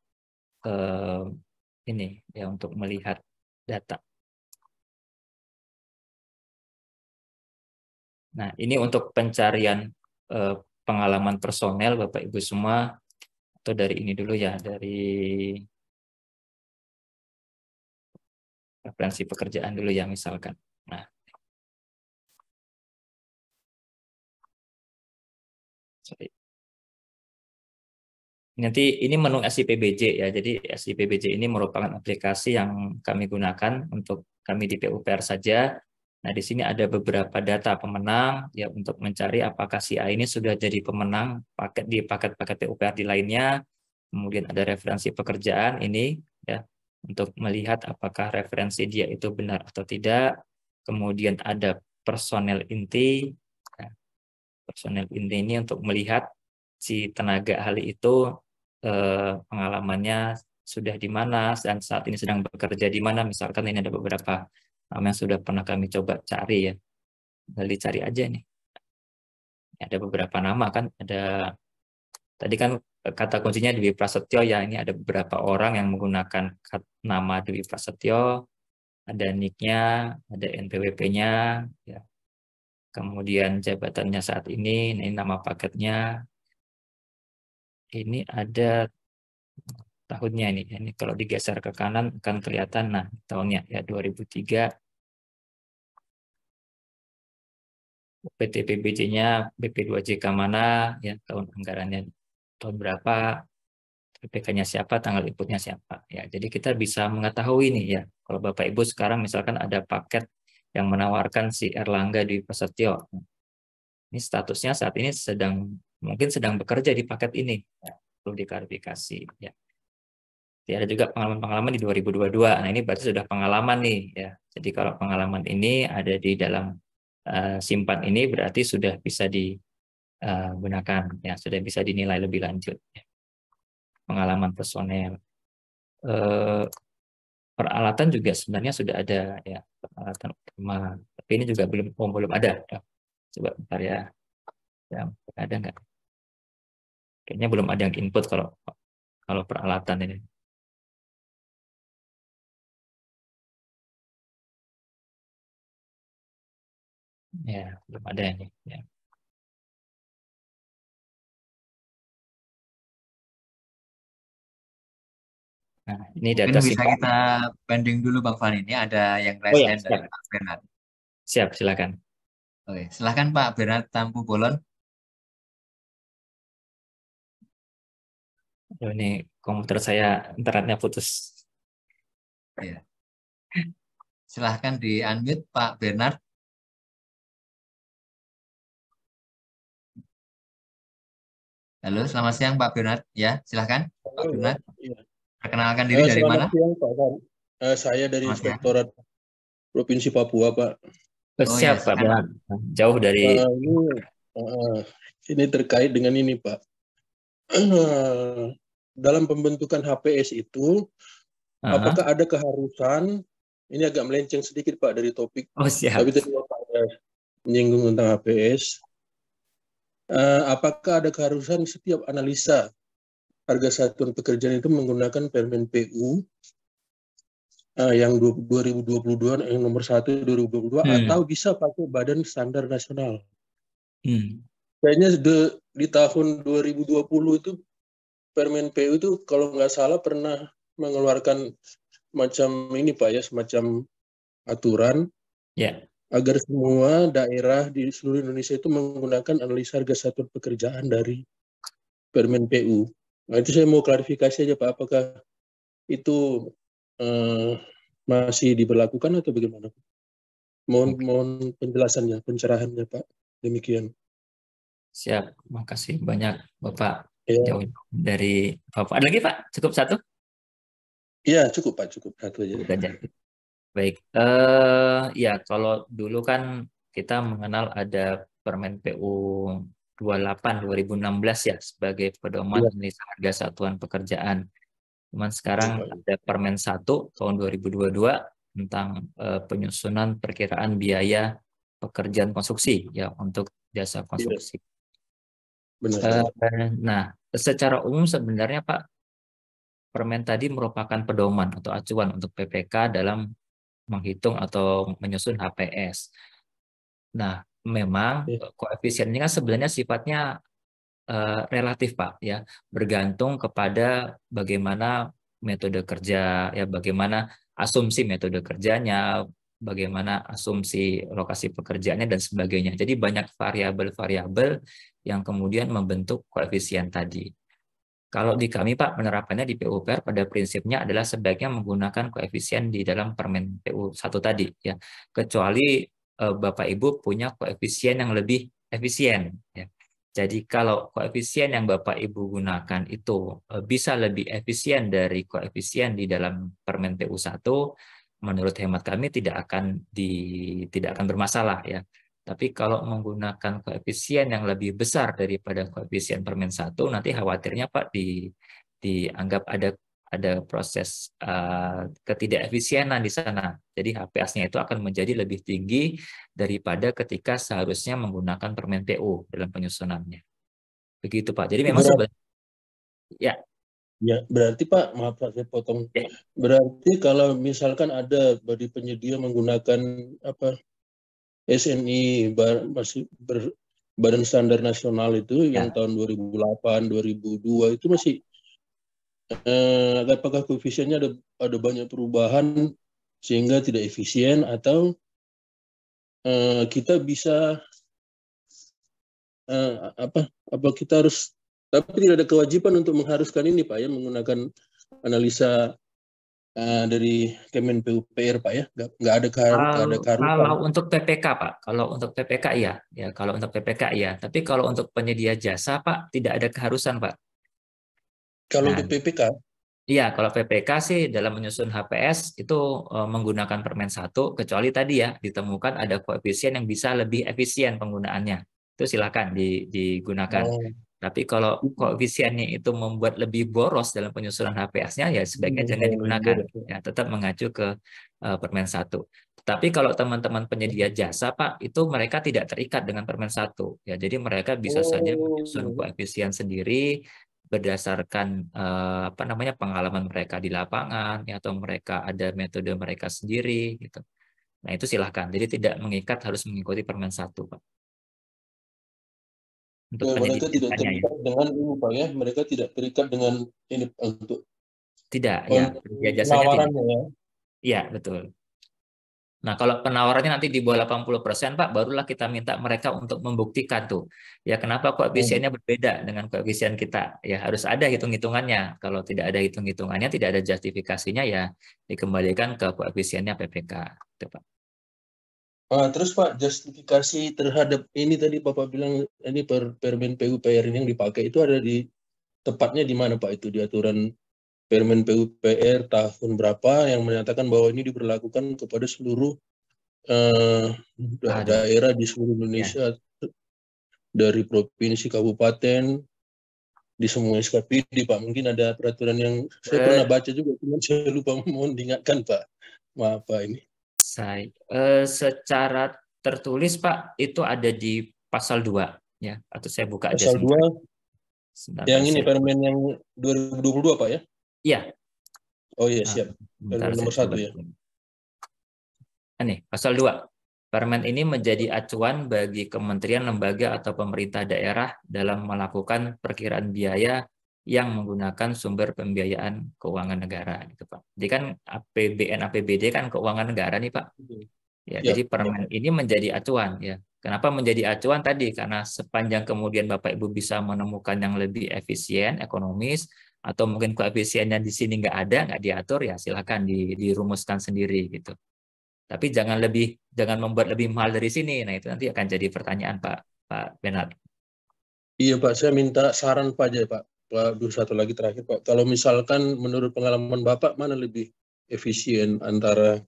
ini ya, untuk melihat data. Nah, ini untuk pencarian pengalaman personel Bapak Ibu semua, atau dari ini dulu ya, dari referensi pekerjaan dulu ya misalkan. Nah, sorry. Nanti ini menu SIPBJ ya. Jadi SIPBJ ini merupakan aplikasi yang kami gunakan untuk kami di PUPR saja. Nah, di sini ada beberapa data pemenang ya untuk mencari apakah si A ini sudah jadi pemenang paket di paket-paket PUPR di lainnya. Kemudian ada referensi pekerjaan ini ya untuk melihat apakah referensi dia itu benar atau tidak. Kemudian ada personel inti. Nah, personel inti ini untuk melihat si tenaga ahli itu pengalamannya sudah di mana dan saat ini sedang bekerja di mana. Misalkan ini ada beberapa nama yang sudah pernah kami coba cari ya. Kali cari aja nih. Ada beberapa nama kan, ada tadi kan kata kuncinya Dwi Prasetyo ya. Ini ada beberapa orang yang menggunakan nama Dwi Prasetyo, ada nicknya, ada NPWP-nya, ya. Kemudian jabatannya saat ini nama paketnya. Ini ada tahunnya ini. Ini kalau digeser ke kanan akan kelihatan nah tahunnya ya 2003. PT PBJ-nya BP2JK mana ya, tahun anggarannya tahun berapa, PPK-nya siapa, tanggal inputnya siapa ya. Jadi kita bisa mengetahui nih ya, kalau Bapak Ibu sekarang misalkan ada paket yang menawarkan si Erlangga Dwi Prasetyo. Ini statusnya saat ini mungkin sedang bekerja di paket ini ya, perlu diklarifikasi ya. Jadi ada juga pengalaman-pengalaman di 2022. Nah, ini berarti sudah pengalaman nih ya. Jadi kalau pengalaman ini ada di dalam simpan ini berarti sudah bisa digunakan ya, sudah bisa dinilai lebih lanjut ya. Pengalaman personel. Peralatan juga sebenarnya sudah ada ya, peralatan utama. Tapi ini juga belum ada. Ya. Coba bentar ya. Ya, ada nggak? Kayaknya belum ada yang input kalau peralatan ini. Ya, belum ada ini. Ya. Nah, ini Mungkin data bisa simpan. kita pending dulu Bang Fani. Ini ada yang Oh raise ya, hand dari siap. Pak Bernard. Siap, silakan. Oke, silahkan Pak Bernard Tampu Bolon. Oh, ini komputer saya internetnya putus. Ya. Silahkan di unmute Pak Bernard. Halo, selamat siang Pak Bernard. Ya, silahkan Pak Halo, Bernard. ya. Perkenalkan diri dari Selamat mana? siang Pak Fan. Saya dari Selamat siang. Inspektorat Provinsi Papua, Pak. Oh ya, Siap, Pak silakan Pak. Bernard. Jauh dari... Ini terkait dengan ini, Pak. Dalam pembentukan HPS itu, apakah ada keharusan, ini agak melenceng sedikit Pak dari topik, Oh, siap. tapi tadi Bapak ada menyinggung tentang HPS. Apakah ada keharusan setiap analisa harga satuan pekerjaan itu menggunakan Permen PU yang 2022 yang nomor 1 2022 atau bisa pakai Badan Standar Nasional. Kayaknya di tahun 2020 itu Permen PU itu kalau nggak salah pernah mengeluarkan macam ini Pak ya, semacam aturan agar semua daerah di seluruh Indonesia itu menggunakan analisa harga satuan pekerjaan dari Permen PU. Nah itu saya mau klarifikasi aja Pak, apakah itu masih diberlakukan atau bagaimana? Mohon penjelasannya, pencerahannya Pak. Demikian. Siap, makasih banyak Bapak. Ya. Jauh dari Bapak. Ada lagi Pak? Cukup satu? Iya cukup Pak, cukup satu aja. Baik, ya kalau dulu kan kita mengenal ada Permen PU 28 2016 ya sebagai pedoman analisa harga satuan pekerjaan. Cuman sekarang ada Permen 1 tahun 2022 tentang penyusunan perkiraan biaya pekerjaan konstruksi ya untuk jasa konstruksi. Benar. Nah, secara umum sebenarnya Pak, Permen tadi merupakan pedoman atau acuan untuk PPK dalam menghitung atau menyusun HPS. Nah, memang koefisien ini kan sebenarnya sifatnya relatif Pak ya, bergantung kepada bagaimana metode kerja ya, bagaimana asumsi metode kerjanya, bagaimana asumsi lokasi pekerjaannya dan sebagainya. Jadi banyak variabel-variabel yang kemudian membentuk koefisien tadi. Kalau di kami Pak, penerapannya di PUPR pada prinsipnya adalah sebaiknya menggunakan koefisien di dalam Permen PU 1 tadi ya. Kecuali Bapak Ibu punya koefisien yang lebih efisien ya. Jadi kalau koefisien yang Bapak Ibu gunakan itu bisa lebih efisien dari koefisien di dalam Permen PU 1, menurut hemat kami tidak akan bermasalah ya. Tapi kalau menggunakan koefisien yang lebih besar daripada koefisien Permen 1, nanti khawatirnya Pak dianggap ada ada proses ketidakefisienan di sana. Jadi HPS-nya itu akan menjadi lebih tinggi daripada ketika seharusnya menggunakan permen PU dalam penyusunannya. Begitu Pak. Jadi memang sebenarnya ya. Ya, berarti Pak, maaf Pak, saya potong. Ya. Berarti kalau misalkan ada dari penyedia menggunakan apa SNI masih Badan Standar Nasional itu yang tahun 2008, 2002 itu masih apakah koefisiennya ada banyak perubahan sehingga tidak efisien, atau kita bisa apa kita harus, tapi tidak ada kewajiban untuk mengharuskan ini Pak ya, menggunakan analisa dari Kemen PUPR Pak ya, nggak ada keharusan. Kalau untuk PPK Pak, kalau untuk PPK iya, ya kalau untuk PPK iya. Tapi kalau untuk penyedia jasa Pak tidak ada keharusan Pak. Kalau untuk PPK? Iya, kalau PPK sih dalam menyusun HPS itu menggunakan Permen 1, kecuali tadi ya ditemukan ada koefisien yang bisa lebih efisien penggunaannya. Itu silakan digunakan. Tapi kalau koefisiennya itu membuat lebih boros dalam penyusunan HPS-nya, ya sebaiknya jangan digunakan. Ya, tetap mengacu ke Permen 1. Tapi kalau teman-teman penyedia jasa, Pak, itu mereka tidak terikat dengan Permen 1. Ya, jadi mereka bisa saja menyusun koefisien sendiri berdasarkan pengalaman mereka di lapangan, ya, atau mereka ada metode mereka sendiri gitu. Nah, itu silahkan. Jadi tidak mengikat harus mengikuti Permen 1, Pak. Untuk mereka tidak terikat dengan ini Pak ya, mereka tidak terikat dengan ini untuk penawarannya ya. Iya, betul. Nah, kalau penawarannya nanti di bawah 80%, Pak, barulah kita minta mereka untuk membuktikan tuh. Ya, kenapa koefisiennya berbeda dengan koefisien kita? Ya, harus ada hitung-hitungannya. Kalau tidak ada hitung-hitungannya, tidak ada justifikasinya, ya dikembalikan ke koefisiennya PPK. Itu, Pak. Terus Pak, justifikasi terhadap ini tadi Bapak bilang ini Permen PUPR ini yang dipakai itu ada tepatnya di mana Pak, itu di aturan Permen PUPR tahun berapa yang menyatakan bahwa ini diberlakukan kepada seluruh daerah di seluruh Indonesia, dari provinsi, kabupaten, di semua SKPD Pak. Mungkin ada peraturan yang saya pernah baca juga, cuma saya lupa, mohon diingatkan Pak. Maaf Pak ini. Secara tertulis Pak itu ada di pasal 2 ya, atau saya buka aja pasal 2 yang ini Permen yang 2022 Pak ya? Iya. Oh iya, siap. Permen nomor 1 ya. Ini pasal 2. Permen ini menjadi acuan bagi kementerian, lembaga, atau pemerintah daerah dalam melakukan perkiraan biaya yang menggunakan sumber pembiayaan keuangan negara, gitu Pak. Jadi kan APBN, APBD kan keuangan negara nih Pak. Ya, jadi Permen ini menjadi acuan ya. Kenapa menjadi acuan tadi? Karena sepanjang kemudian Bapak Ibu bisa menemukan yang lebih efisien, ekonomis, atau mungkin koefisiennya di sini nggak diatur, ya silakan dirumuskan sendiri gitu. Tapi jangan membuat lebih mahal dari sini. Nah, itu nanti akan jadi pertanyaan Pak Benat. Iya Pak, saya minta saran Pak aja Pak. Satu lagi terakhir Pak. Kalau misalkan menurut pengalaman Bapak, mana lebih efisien antara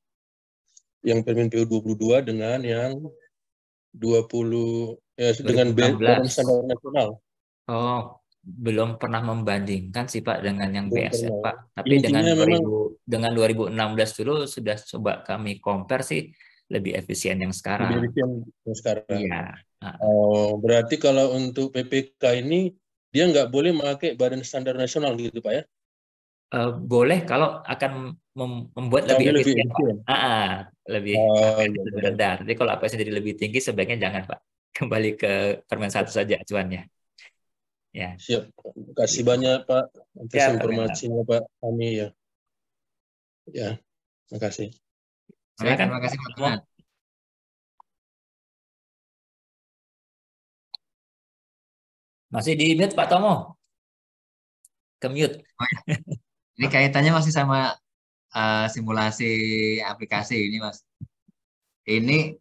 yang Permen PU 22 dengan yang 20 ya, dengan Badan Standar Nasional? Oh, belum pernah membandingkan sih Pak dengan yang BSN Pak. Tapi intinya dengan 2016 dulu sudah coba kami compare sih, lebih efisien yang sekarang. Lebih efisien yang sekarang. Iya. Oh, berarti kalau untuk PPK ini dia nggak boleh memakai Badan Standar Nasional gitu Pak ya? Boleh kalau akan membuat lebih efisien Pak. Lebih rendah. Jadi kalau APS jadi lebih tinggi, sebaiknya jangan Pak. Kembali ke Permen 1 saja acuannya. Ya. Siap. Terima kasih banyak Pak atas informasinya Pak kami ya. Ya, terima kasih. Terima kasih Pak Tomo. Masih di mute Pak Tomo. Ke-mute. Ini kaitannya masih sama simulasi aplikasi ini Mas. Ini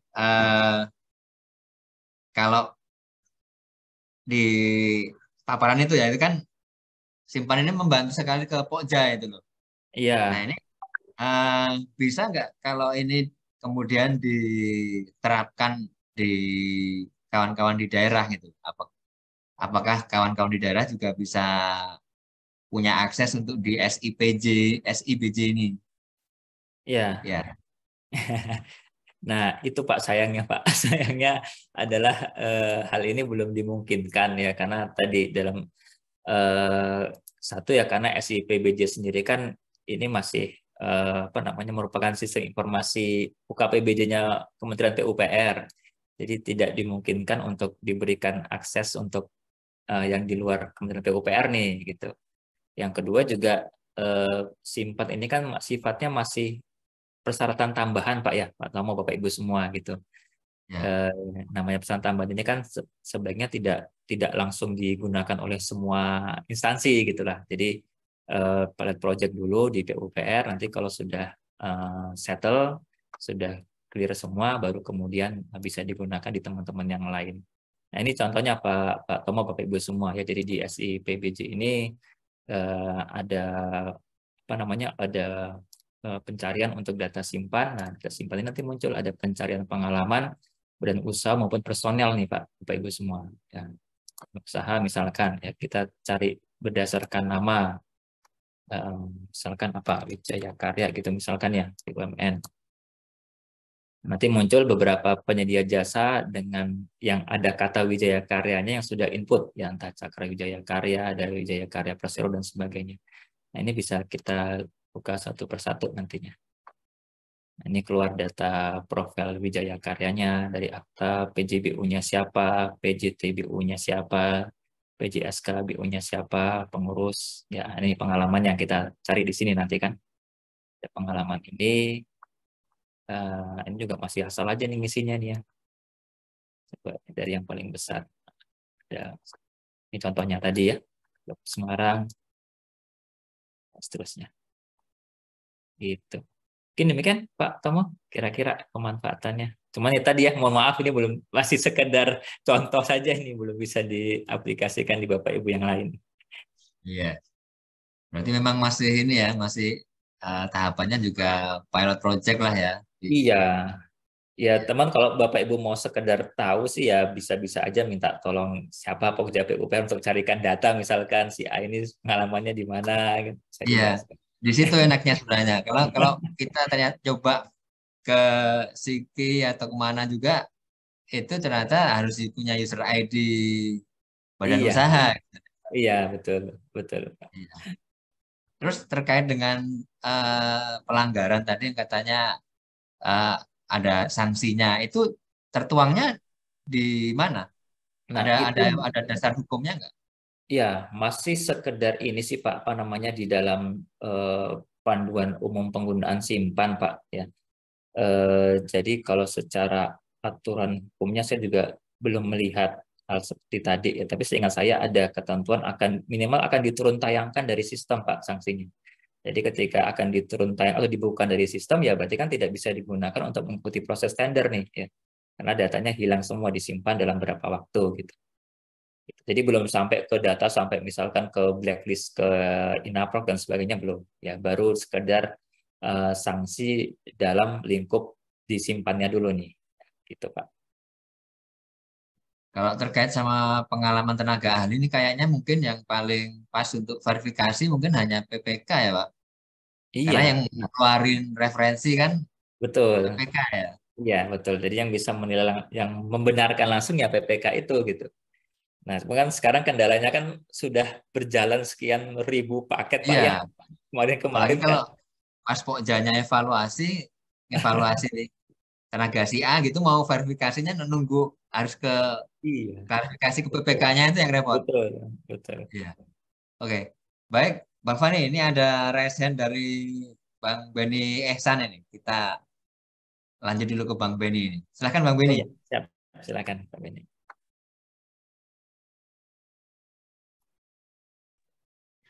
kalau di paparan itu ya, itu kan simpan ini membantu sekali ke Pokja itu loh. Iya. Nah ini bisa nggak kalau ini kemudian diterapkan di kawan-kawan di daerah gitu? Apakah kawan-kawan di daerah juga bisa punya akses untuk di SIBJ ini. Ya. Ya. Nah, itu Pak sayangnya Pak. Sayangnya adalah hal ini belum dimungkinkan ya karena tadi dalam satu ya karena SIPBJ sendiri kan ini masih apa namanya merupakan sistem informasi UKPBJ-nya Kementerian PUPR. Jadi tidak dimungkinkan untuk diberikan akses untuk yang di luar Kementerian PUPR nih gitu. Yang kedua juga Simpan ini kan sifatnya masih persyaratan tambahan Pak ya, Pak Tomo, Bapak Ibu semua gitu. Ya. Namanya persyaratan tambahan ini kan sebaiknya tidak langsung digunakan oleh semua instansi gitulah. Jadi pilot project dulu di PUPR, nanti kalau sudah settle, sudah clear semua, baru kemudian bisa digunakan di teman-teman yang lain. Nah ini contohnya Pak Tomo, Bapak Ibu semua ya. Jadi di SIPBJ ini ada apa namanya ada pencarian untuk data simpan. Nah, data simpan ini nanti muncul ada pencarian pengalaman badan usaha maupun personel nih Pak, Bapak Ibu semua. Ya, usaha misalkan ya kita cari berdasarkan nama, misalkan apa Wijaya Karya gitu misalkan ya BUMN. Nanti muncul beberapa penyedia jasa dengan yang ada kata Wijaya Karyanya yang sudah input, ya entah Cakra Wijaya Karya, ada Wijaya Karya Persero dan sebagainya. Nah ini bisa kita buka satu persatu nantinya. Nah, ini keluar data profil Wijaya Karyanya dari akta, PJBU-nya siapa, PJTBU-nya siapa, PJSK BU-nya siapa, pengurus. Ya ini pengalaman yang kita cari di sini nanti kan. Pengalaman ini juga masih asal aja nih ngisinya nih ya. Coba dari yang paling besar. Ini contohnya tadi ya, Semarang, seterusnya. Gitu. Mungkin demikian Pak Tomo, kira-kira pemanfaatannya. Cuman ya tadi ya, mohon maaf ini belum masih sekedar contoh saja ini belum bisa diaplikasikan di Bapak Ibu yang lain. Iya. Berarti memang masih ini ya, masih tahapannya juga pilot project lah ya. Iya. Ya Iya. teman kalau Bapak Ibu mau sekedar tahu sih ya bisa-bisa aja minta tolong siapa Pokja PUPR untuk carikan data misalkan si A ini pengalamannya di mana gitu. Saya Iya. dijelaskan. Di situ enaknya sebenarnya. Kalau kita ternyata coba ke Siki atau kemana juga, itu ternyata harus punya user ID badan Iya, usaha. iya betul, betul. Iya. Terus terkait dengan pelanggaran tadi yang katanya eh, ada sanksinya, itu tertuangnya di mana? Nah itu Ada dasar hukumnya nggak? ya masih sekedar ini sih Pak, apa namanya di dalam panduan umum penggunaan simpan Pak ya. Jadi kalau secara aturan hukumnya saya juga belum melihat hal seperti tadi ya, tapi seingat saya ada ketentuan akan minimal akan diturun tayangkan dari sistem Pak sanksinya. Jadi ketika akan diturun tayang atau dibuka dari sistem ya berarti kan tidak bisa digunakan untuk mengikuti proses tender nih ya. Karena datanya hilang semua disimpan dalam berapa waktu gitu. Jadi belum sampai ke data sampai misalkan ke blacklist ke Inaproc dan sebagainya belum. Ya baru sekedar sanksi dalam lingkup disimpannya dulu nih. Gitu Pak. Kalau terkait sama pengalaman tenaga ahli ini kayaknya mungkin yang paling pas untuk verifikasi mungkin hanya PPK ya Pak. Karena yang Iya, ngeluarin referensi kan betul. PPK ya. Iya, betul. Jadi yang bisa menilai yang membenarkan langsung ya PPK itu gitu. Nah, kan sekarang kendalanya kan sudah berjalan sekian ribu paket Pak Iya, ya. apalagi Kemarin-kemarin kan. kalau pas Pokjanya evaluasi nih tenaga si A gitu mau verifikasinya nunggu harus ke Iya, klarifikasi ke betul. PPK-nya itu yang repot. Betul, betul. Iya. Oke. Baik, Bang Fani, ini ada raise hand dari Bang Beni Ehsan ini. Kita lanjut dulu ke Bang Beni ini. Silahkan Bang Oh Beni. ya, siap. Silakan Pak Beni.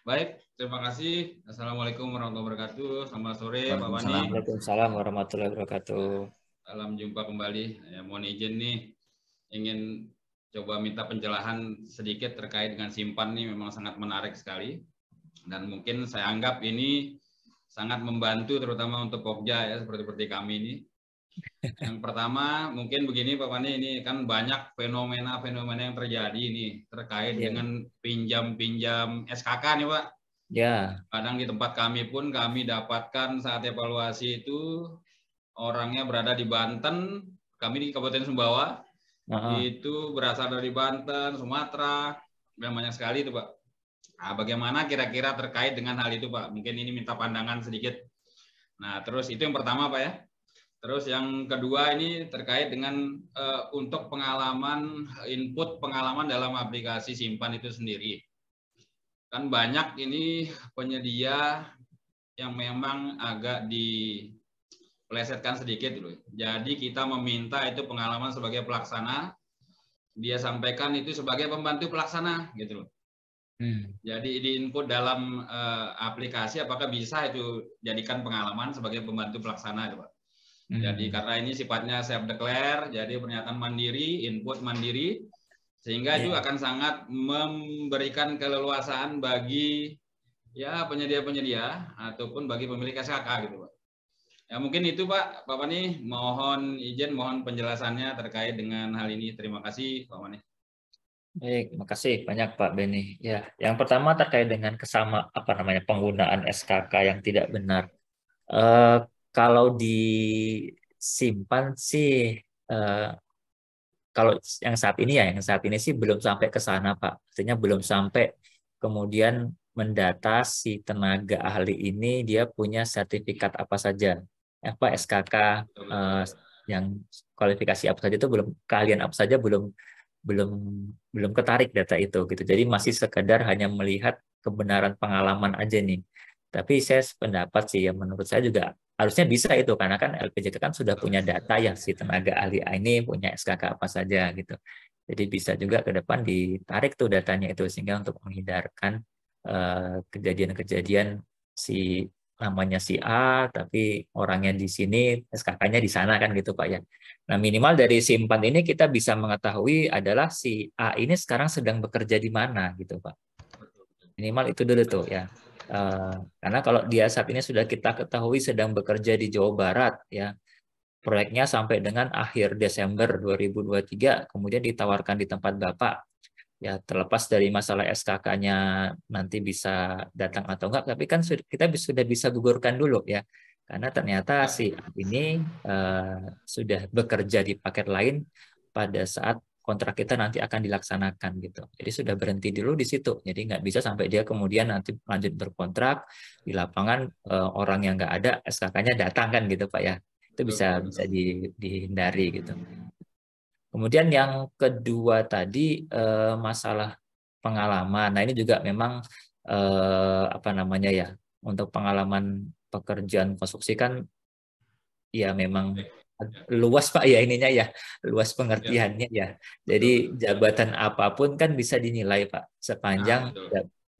Baik, terima kasih. Assalamualaikum warahmatullahi wabarakatuh. Selamat sore, Pak Wani. Waalaikumsalam. Waalaikumsalam warahmatullahi wabarakatuh. Salam jumpa kembali. Ya, mohon izin nih, ingin coba minta penjelasan sedikit terkait dengan simpan nih, memang sangat menarik sekali. Dan mungkin saya anggap ini sangat membantu terutama untuk Pokja ya, seperti kami ini. Yang pertama mungkin begini Pak Wani, ini kan banyak fenomena-fenomena yang terjadi ini terkait Iya. dengan pinjam-pinjam SKK nih Pak. Ya. Kadang di tempat kami pun kami dapatkan saat evaluasi itu orangnya berada di Banten, kami di Kabupaten Sumbawa, itu berasal dari Banten, Sumatera, dan banyak sekali itu Pak. Nah, bagaimana kira-kira terkait dengan hal itu Pak? Mungkin ini minta pandangan sedikit. Nah, terus itu yang pertama Pak ya. Terus yang kedua ini terkait dengan untuk pengalaman, input pengalaman dalam aplikasi simpan itu sendiri. Kan banyak ini penyedia yang memang agak dipelesetkan sedikit dulu. Jadi kita meminta itu pengalaman sebagai pelaksana, dia sampaikan itu sebagai pembantu pelaksana gitu loh. Jadi di input dalam aplikasi apakah bisa itu jadikan pengalaman sebagai pembantu pelaksana itu Pak. Jadi karena ini sifatnya self declare, jadi pernyataan mandiri, input mandiri, sehingga itu akan sangat memberikan keleluasaan bagi ya penyedia-penyedia ataupun bagi pemilik SKK gitu Pak. Ya mungkin itu Pak Pani, mohon izin, mohon penjelasannya terkait dengan hal ini. Terima kasih Pak Pani. Baik, makasih banyak Pak Beni. Ya, yang pertama terkait dengan penggunaan SKK yang tidak benar. Kalau disimpan sih, kalau yang saat ini sih belum sampai ke sana Pak. Artinya belum sampai kemudian mendata si tenaga ahli ini dia punya sertifikat apa saja, SKK yang kualifikasi apa saja itu belum, keahlian apa saja belum ketarik data itu gitu. Jadi masih sekedar hanya melihat kebenaran pengalaman aja nih. Tapi saya pendapat sih ya, menurut saya juga harusnya bisa itu, karena kan LPJK kan sudah punya data ya si tenaga ahli ini punya SKK apa saja gitu. Jadi bisa juga ke depan ditarik tuh datanya itu, sehingga untuk menghindarkan kejadian-kejadian si namanya si A tapi orangnya di sini, SKK-nya di sana kan gitu Pak ya. Nah, minimal dari simpan ini kita bisa mengetahui adalah si A ini sekarang sedang bekerja di mana gitu Pak. Minimal itu dulu tuh ya. Karena kalau dia saat ini sudah kita ketahui sedang bekerja di Jawa Barat ya, proyeknya sampai dengan akhir Desember 2023, kemudian ditawarkan di tempat Bapak. Ya, terlepas dari masalah SKK-nya nanti bisa datang atau enggak, tapi kan kita sudah bisa gugurkan dulu ya. Karena ternyata si ini sudah bekerja di paket lain pada saat kontrak kita nanti akan dilaksanakan gitu. Jadi sudah berhenti dulu di situ. Jadi nggak bisa sampai dia kemudian nanti lanjut berkontrak di lapangan, orang yang nggak ada SKK-nya datang kan gitu Pak ya. Itu bisa dihindari gitu. Kemudian yang kedua tadi masalah pengalaman. Nah, ini juga memang untuk pengalaman pekerjaan konstruksi kan ya memang luas Pak ya ininya ya, luas pengertiannya ya. Jadi jabatan apapun kan bisa dinilai Pak, sepanjang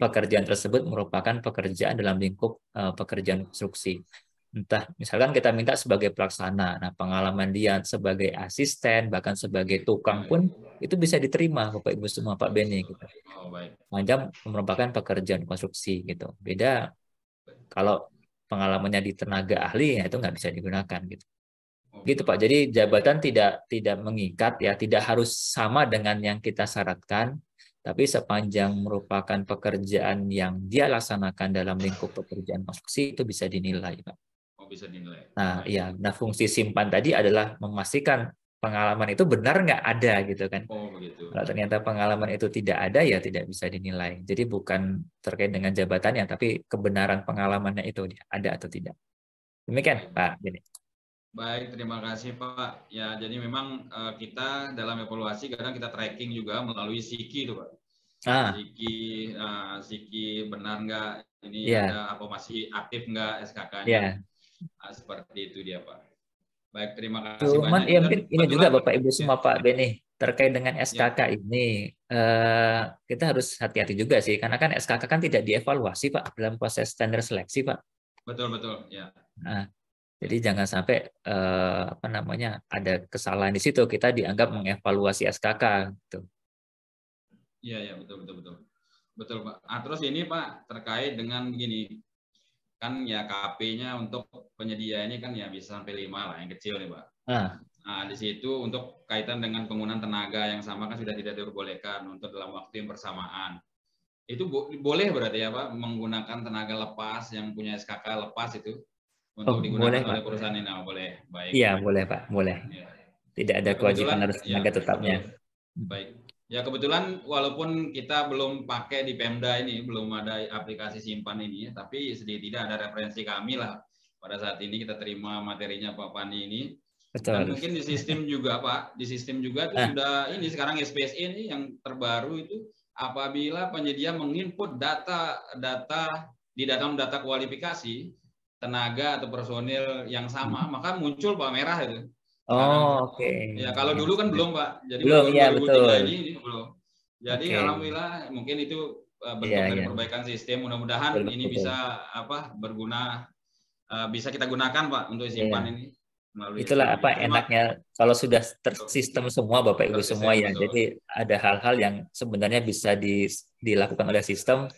pekerjaan tersebut merupakan pekerjaan dalam lingkup pekerjaan konstruksi. Entah misalkan kita minta sebagai pelaksana, nah pengalaman dia sebagai asisten bahkan sebagai tukang pun itu bisa diterima Bapak Ibu semua Pak Beni gitu. Sepanjang merupakan pekerjaan konstruksi gitu. Beda kalau pengalamannya di tenaga ahli ya itu nggak bisa digunakan gitu. Gitu Pak. Jadi jabatan tidak mengikat ya, tidak harus sama dengan yang kita syaratkan, tapi sepanjang merupakan pekerjaan yang dia laksanakan dalam lingkup pekerjaan konstruksi itu bisa dinilai Pak. Bisa dinilai. Nah, ya, fungsi simpan tadi adalah memastikan pengalaman itu benar nggak ada gitu kan. Begitu. Kalau ternyata pengalaman itu tidak ada ya tidak bisa dinilai. Jadi bukan terkait dengan jabatannya, tapi kebenaran pengalamannya itu ada atau tidak. Demikian Pak Beni. Baik, terima kasih Pak. Ya, jadi memang kita dalam evaluasi kadang kita tracking juga melalui Siki itu Pak. Siki benar nggak ini ada apa masih aktif nggak SKK-nya? Seperti itu dia Pak. Baik, terima kasih banyak. Ya mungkin ini juga Bapak Ibu semua Pak Beni, terkait dengan SKK ini kita harus hati-hati juga sih, karena kan SKK kan tidak dievaluasi Pak dalam proses standar seleksi Pak. Betul ya. Nah, jadi jangan sampai ada kesalahan di situ, kita dianggap mengevaluasi SKK gitu. Iya betul Pak. Terus ini Pak terkait dengan begini. Kan ya KP-nya untuk penyedia ini kan ya bisa sampai 5 lah, yang kecil nih Pak. Nah, di situ untuk kaitan dengan penggunaan tenaga yang sama kan sudah tidak diperbolehkan untuk dalam waktu yang bersamaan. itu boleh berarti ya Pak menggunakan tenaga lepas yang punya SKK lepas itu untuk digunakan boleh, oleh Pak. perusahaan ini? Boleh, baik. Iya, boleh Pak, boleh. Ya. Tidak ada Ya, kewajiban kebetulan harus ya tenaga tetapnya. betul. Baik. Ya kebetulan walaupun kita belum pakai di Pemda ini, belum ada aplikasi simpan ini, tapi sedikit-tidak ada referensi kami lah pada saat ini kita terima materinya Pak Pandi ini. Dan Betul. mungkin di sistem juga Pak, di sistem juga itu sudah ini sekarang SPSE ini yang terbaru itu apabila penyedia menginput data di dalam data kualifikasi tenaga atau personil yang sama, maka muncul Pak merah itu. Sekarang Oke. ya kalau dulu kan belum Pak. Jadi Belum, baru ya 2003 betul. ini belum. Jadi alhamdulillah mungkin itu bentuk dari perbaikan sistem. Mudah-mudahan ini bisa berguna, bisa kita gunakan Pak untuk simpan ini. Itulah apa enaknya kalau sudah tersistem semua Bapak Ibu semua ya. Betul. Jadi ada hal-hal yang sebenarnya bisa dilakukan oleh sistem,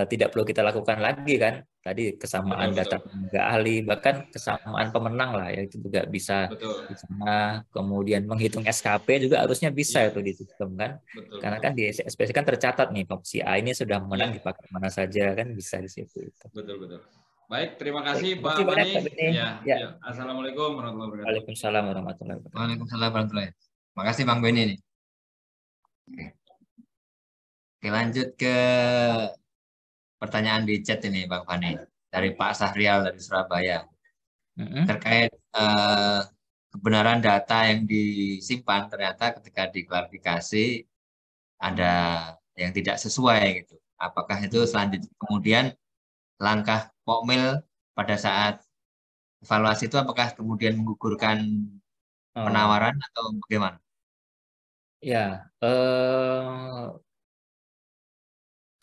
tidak perlu kita lakukan lagi kan. Tadi kesamaan data tenaga ahli, bahkan kesamaan pemenang lah ya, itu juga bisa di sana. Kemudian menghitung SKP juga harusnya bisa itu di sistem kan. Karena kan di SPSE kan tercatat nih opsi A ini sudah menang dipakai mana saja kan, bisa di situ. Betul. Baik, terima kasih Pak Bani. Ya. Assalamualaikum warahmatullahi wabarakatuh. Waalaikumsalam warahmatullahi wabarakatuh. Waalaikumsalam warahmatullahi wabarakatuh. Makasih Bang Beni nih. Oke, lanjut ke pertanyaan di chat ini Bang Fani dari Pak Sahrial dari Surabaya terkait kebenaran data yang disimpan ternyata ketika diklarifikasi ada yang tidak sesuai gitu. Apakah itu selanjutnya kemudian langkah Pokmil pada saat evaluasi itu apakah kemudian menggugurkan penawaran atau bagaimana? Ya,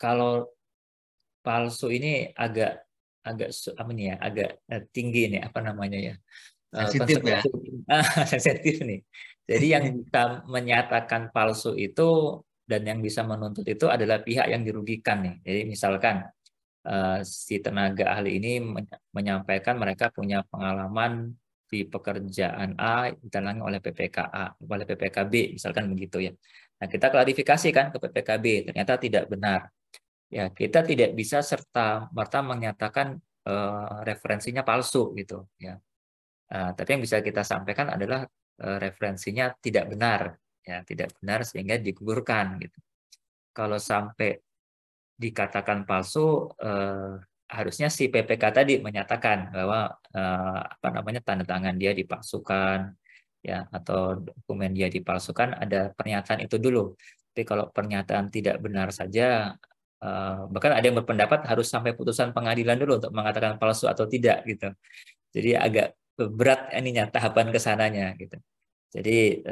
kalau palsu ini agak tinggi nih apa namanya ya, sensitif ya, sensitif nih. Jadi yang bisa menyatakan palsu itu dan yang bisa menuntut itu adalah pihak yang dirugikan nih. Jadi misalkan si tenaga ahli ini menyampaikan mereka punya pengalaman di pekerjaan A ditangani oleh PPKA, oleh PPKB, misalkan begitu ya. Nah, kita klarifikasi kan ke PPKB, ternyata tidak benar. Ya, kita tidak bisa serta-merta menyatakan referensinya palsu gitu ya. Tapi yang bisa kita sampaikan adalah referensinya tidak benar, ya, tidak benar sehingga digugurkan gitu. Kalau sampai dikatakan palsu, harusnya si PPK tadi menyatakan bahwa tanda tangan dia dipalsukan ya, atau dokumen dia dipalsukan, ada pernyataan itu dulu. Tapi kalau pernyataan tidak benar saja, bahkan ada yang berpendapat harus sampai putusan pengadilan dulu untuk mengatakan palsu atau tidak gitu. Jadi agak berat ininya tahapan kesananya gitu. Jadi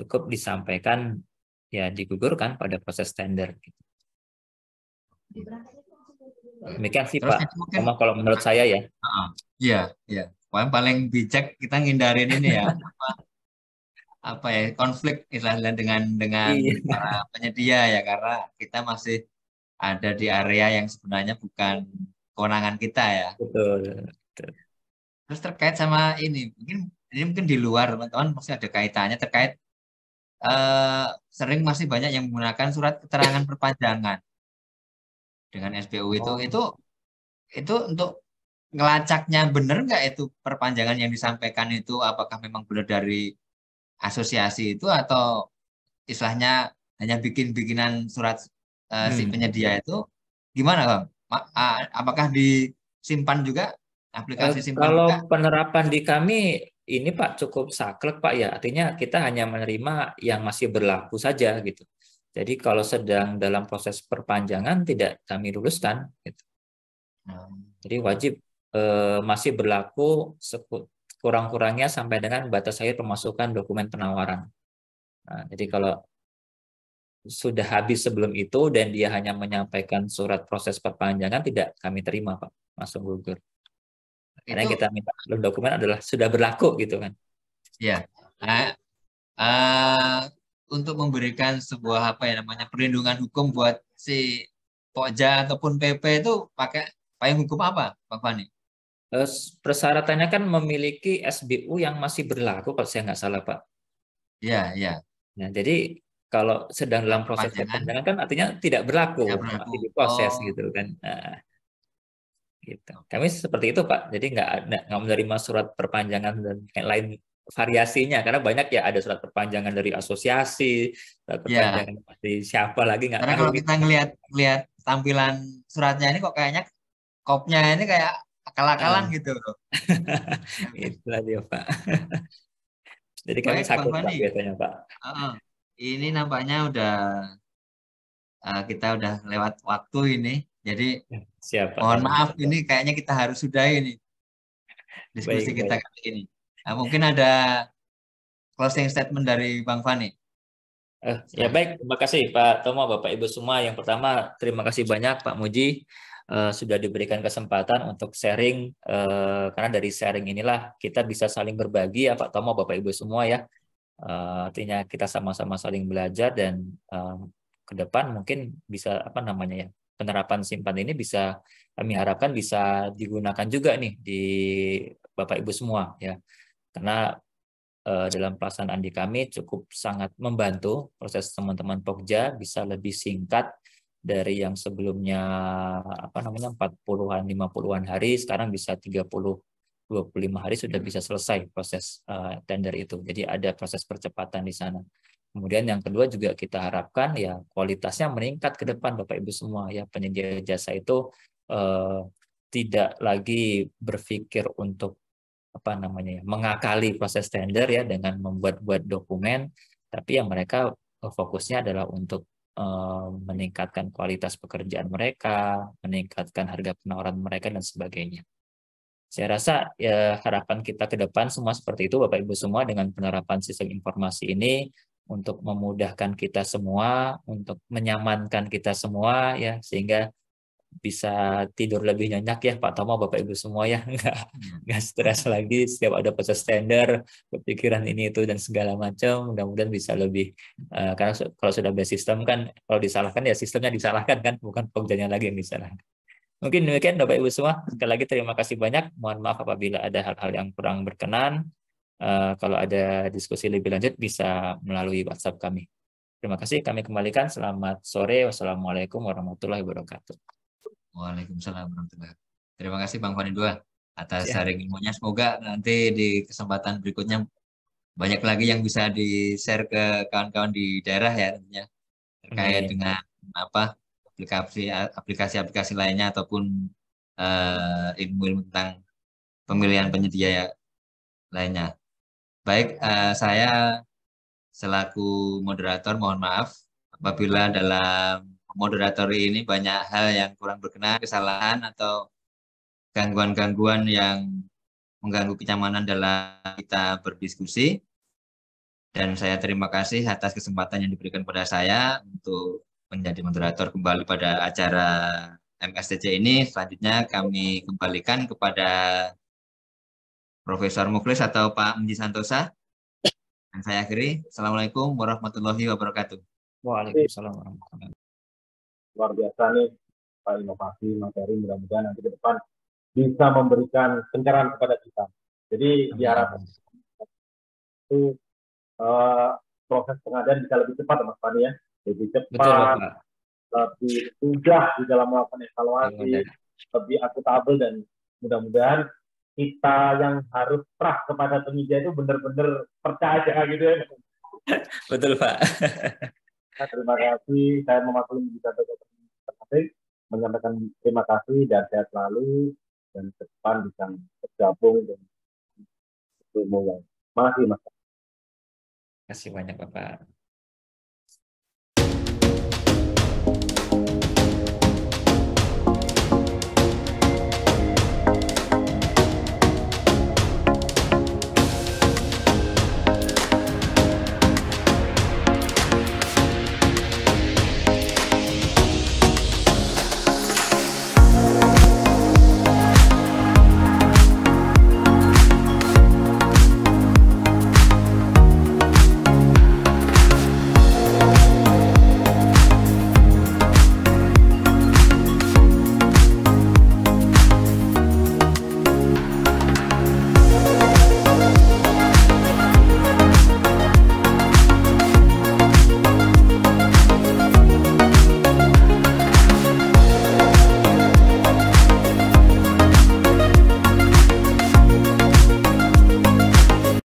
cukup disampaikan ya, digugurkan pada proses tender gitu. Demikian sih Pak, memang kalau menurut saya ya. Iya. Paling bijak kita ngindarin ini ya, konflik istilahnya dengan para penyedia ya, karena kita masih ada di area yang sebenarnya bukan kewenangan kita ya. Betul. Terus terkait sama ini mungkin di luar teman-teman masih ada kaitannya terkait sering masih banyak yang menggunakan surat keterangan perpanjangan dengan SPU itu untuk ngelacaknya benar nggak itu perpanjangan yang disampaikan itu, apakah memang benar dari asosiasi itu atau istilahnya hanya bikinan surat si penyedia itu, gimana Bang? Apakah disimpan juga aplikasi simpan kalau juga? Penerapan di kami ini Pak cukup saklek Pak ya, artinya kita hanya menerima yang masih berlaku saja gitu. Jadi kalau sedang dalam proses perpanjangan tidak kami luluskan gitu. Jadi wajib masih berlaku kurang-kurangnya sampai dengan batas akhir pemasukan dokumen penawaran. Nah, jadi kalau sudah habis sebelum itu dan dia hanya menyampaikan surat proses perpanjangan, tidak kami terima Pak, langsung gugur. Karena kita minta dokumen adalah sudah berlaku gitu kan. Ya. Untuk memberikan sebuah perlindungan hukum buat si Pokja ataupun PP itu pakai payung hukum apa, Pak Fani? Persyaratannya kan memiliki SBU yang masih berlaku kalau saya nggak salah Pak. Iya. Nah, jadi kalau sedang dalam proses Perpanjangan perpanjangan kan artinya tidak berlaku, tidak berlaku. masih diproses Oh, gitu kan. Nah, gitu. Kami seperti itu Pak. Jadi nggak menerima surat perpanjangan dan yang lain variasinya karena banyak ya, ada surat perpanjangan dari asosiasi, surat ya. perpanjangan dari siapa lagi nggak Karena tahu kalau gitu. kita ngelihat tampilan suratnya ini kok kayaknya kopnya ini kayak akal-akalan Ah, gitu loh. itulah dia Pak. Jadi kami Baik, Bang sakit Pak Fani. biasanya Pak. Ini nampaknya kita udah lewat waktu ini. Jadi Siapa mohon tadi? maaf ini kayaknya kita harus sudahi nih diskusi Baik, kita baik. kali ini. Nah, mungkin ada closing statement dari Bang Fani. Ya baik, terima kasih Pak Tomo, Bapak Ibu semua. Yang pertama, terima kasih banyak Pak Muji sudah diberikan kesempatan untuk sharing, karena dari sharing inilah kita bisa saling berbagi ya Pak Tomo, Bapak Ibu semua ya. Artinya kita sama-sama saling belajar dan ke depan mungkin bisa apa namanya ya, penerapan simpan ini bisa kami harapkan bisa digunakan juga nih di Bapak Ibu semua ya. Karena dalam pelaksanaan di kami cukup sangat membantu proses teman-teman Pokja bisa lebih singkat dari yang sebelumnya apa namanya 40-an 50-an hari, sekarang bisa 30-25 hari sudah bisa selesai proses tender itu. Jadi ada proses percepatan di sana. Kemudian yang kedua juga kita harapkan ya kualitasnya meningkat ke depan Bapak Ibu semua ya, penyedia jasa itu tidak lagi berpikir untuk apa namanya ya, mengakali proses tender ya dengan membuat-buat dokumen, tapi yang mereka fokusnya adalah untuk meningkatkan kualitas pekerjaan mereka, meningkatkan harga penawaran mereka dan sebagainya. Saya rasa ya harapan kita ke depan semua seperti itu Bapak Ibu semua, dengan penerapan sistem informasi ini untuk memudahkan kita semua, untuk menyamankan kita semua ya, sehingga bisa tidur lebih nyenyak ya Pak Tomo, Bapak Ibu semua ya, nggak stres lagi setiap ada proses tender, kepikiran ini itu dan segala macam. Mudah-mudahan bisa lebih karena kalau sudah ada sistem kan, kalau disalahkan ya sistemnya disalahkan kan, bukan pekerjaannya lagi yang disalahkan. Mungkin demikian Bapak Ibu semua. Sekali lagi terima kasih banyak. Mohon maaf apabila ada hal-hal yang kurang berkenan. Kalau ada diskusi lebih lanjut bisa melalui WhatsApp kami. Terima kasih. Kami kembalikan. Selamat sore. Wassalamualaikum warahmatullahi wabarakatuh. Waalaikumsalam warahmatullahi wabarakatuh. Terima kasih Bang Fani II atas Ya. sharing ilmunya. Semoga nanti di kesempatan berikutnya banyak lagi yang bisa di-share ke kawan-kawan di daerah ya tentunya, terkait Amin. dengan apa aplikasi-aplikasi lainnya ataupun ilmu-ilmu tentang pemilihan penyedia lainnya. Baik, saya selaku moderator mohon maaf apabila dalam moderatori ini banyak hal yang kurang berkenan, kesalahan atau gangguan-gangguan yang mengganggu kenyamanan dalam kita berdiskusi. Dan saya terima kasih atas kesempatan yang diberikan pada saya untuk menjadi moderator kembali pada acara MSTC ini. Selanjutnya kami kembalikan kepada Profesor Muklis atau Pak Muji Santosa. Dan saya akhiri. Assalamualaikum warahmatullahi wabarakatuh. Waalaikumsalam warahmatullahi wabarakatuh. Luar biasa nih Pak, inovasi materi, mudah-mudahan nanti ke depan bisa memberikan pencerahan kepada kita. Jadi diharapkan itu proses pengadaan bisa lebih cepat Mas Fani ya, lebih cepat, Betul, Bapak. lebih mudah di dalam melakukan evaluasi, lebih akuntabel, dan mudah-mudahan kita yang harus trust kepada penyedia itu benar-benar percaya gitu ya. Betul Pak. Terima kasih, saya mewakili bisa menyampaikan terima kasih dan sehat selalu, dan ke depan bisa bergabung dengan ilmu yang masih. Terima kasih banyak Bapak.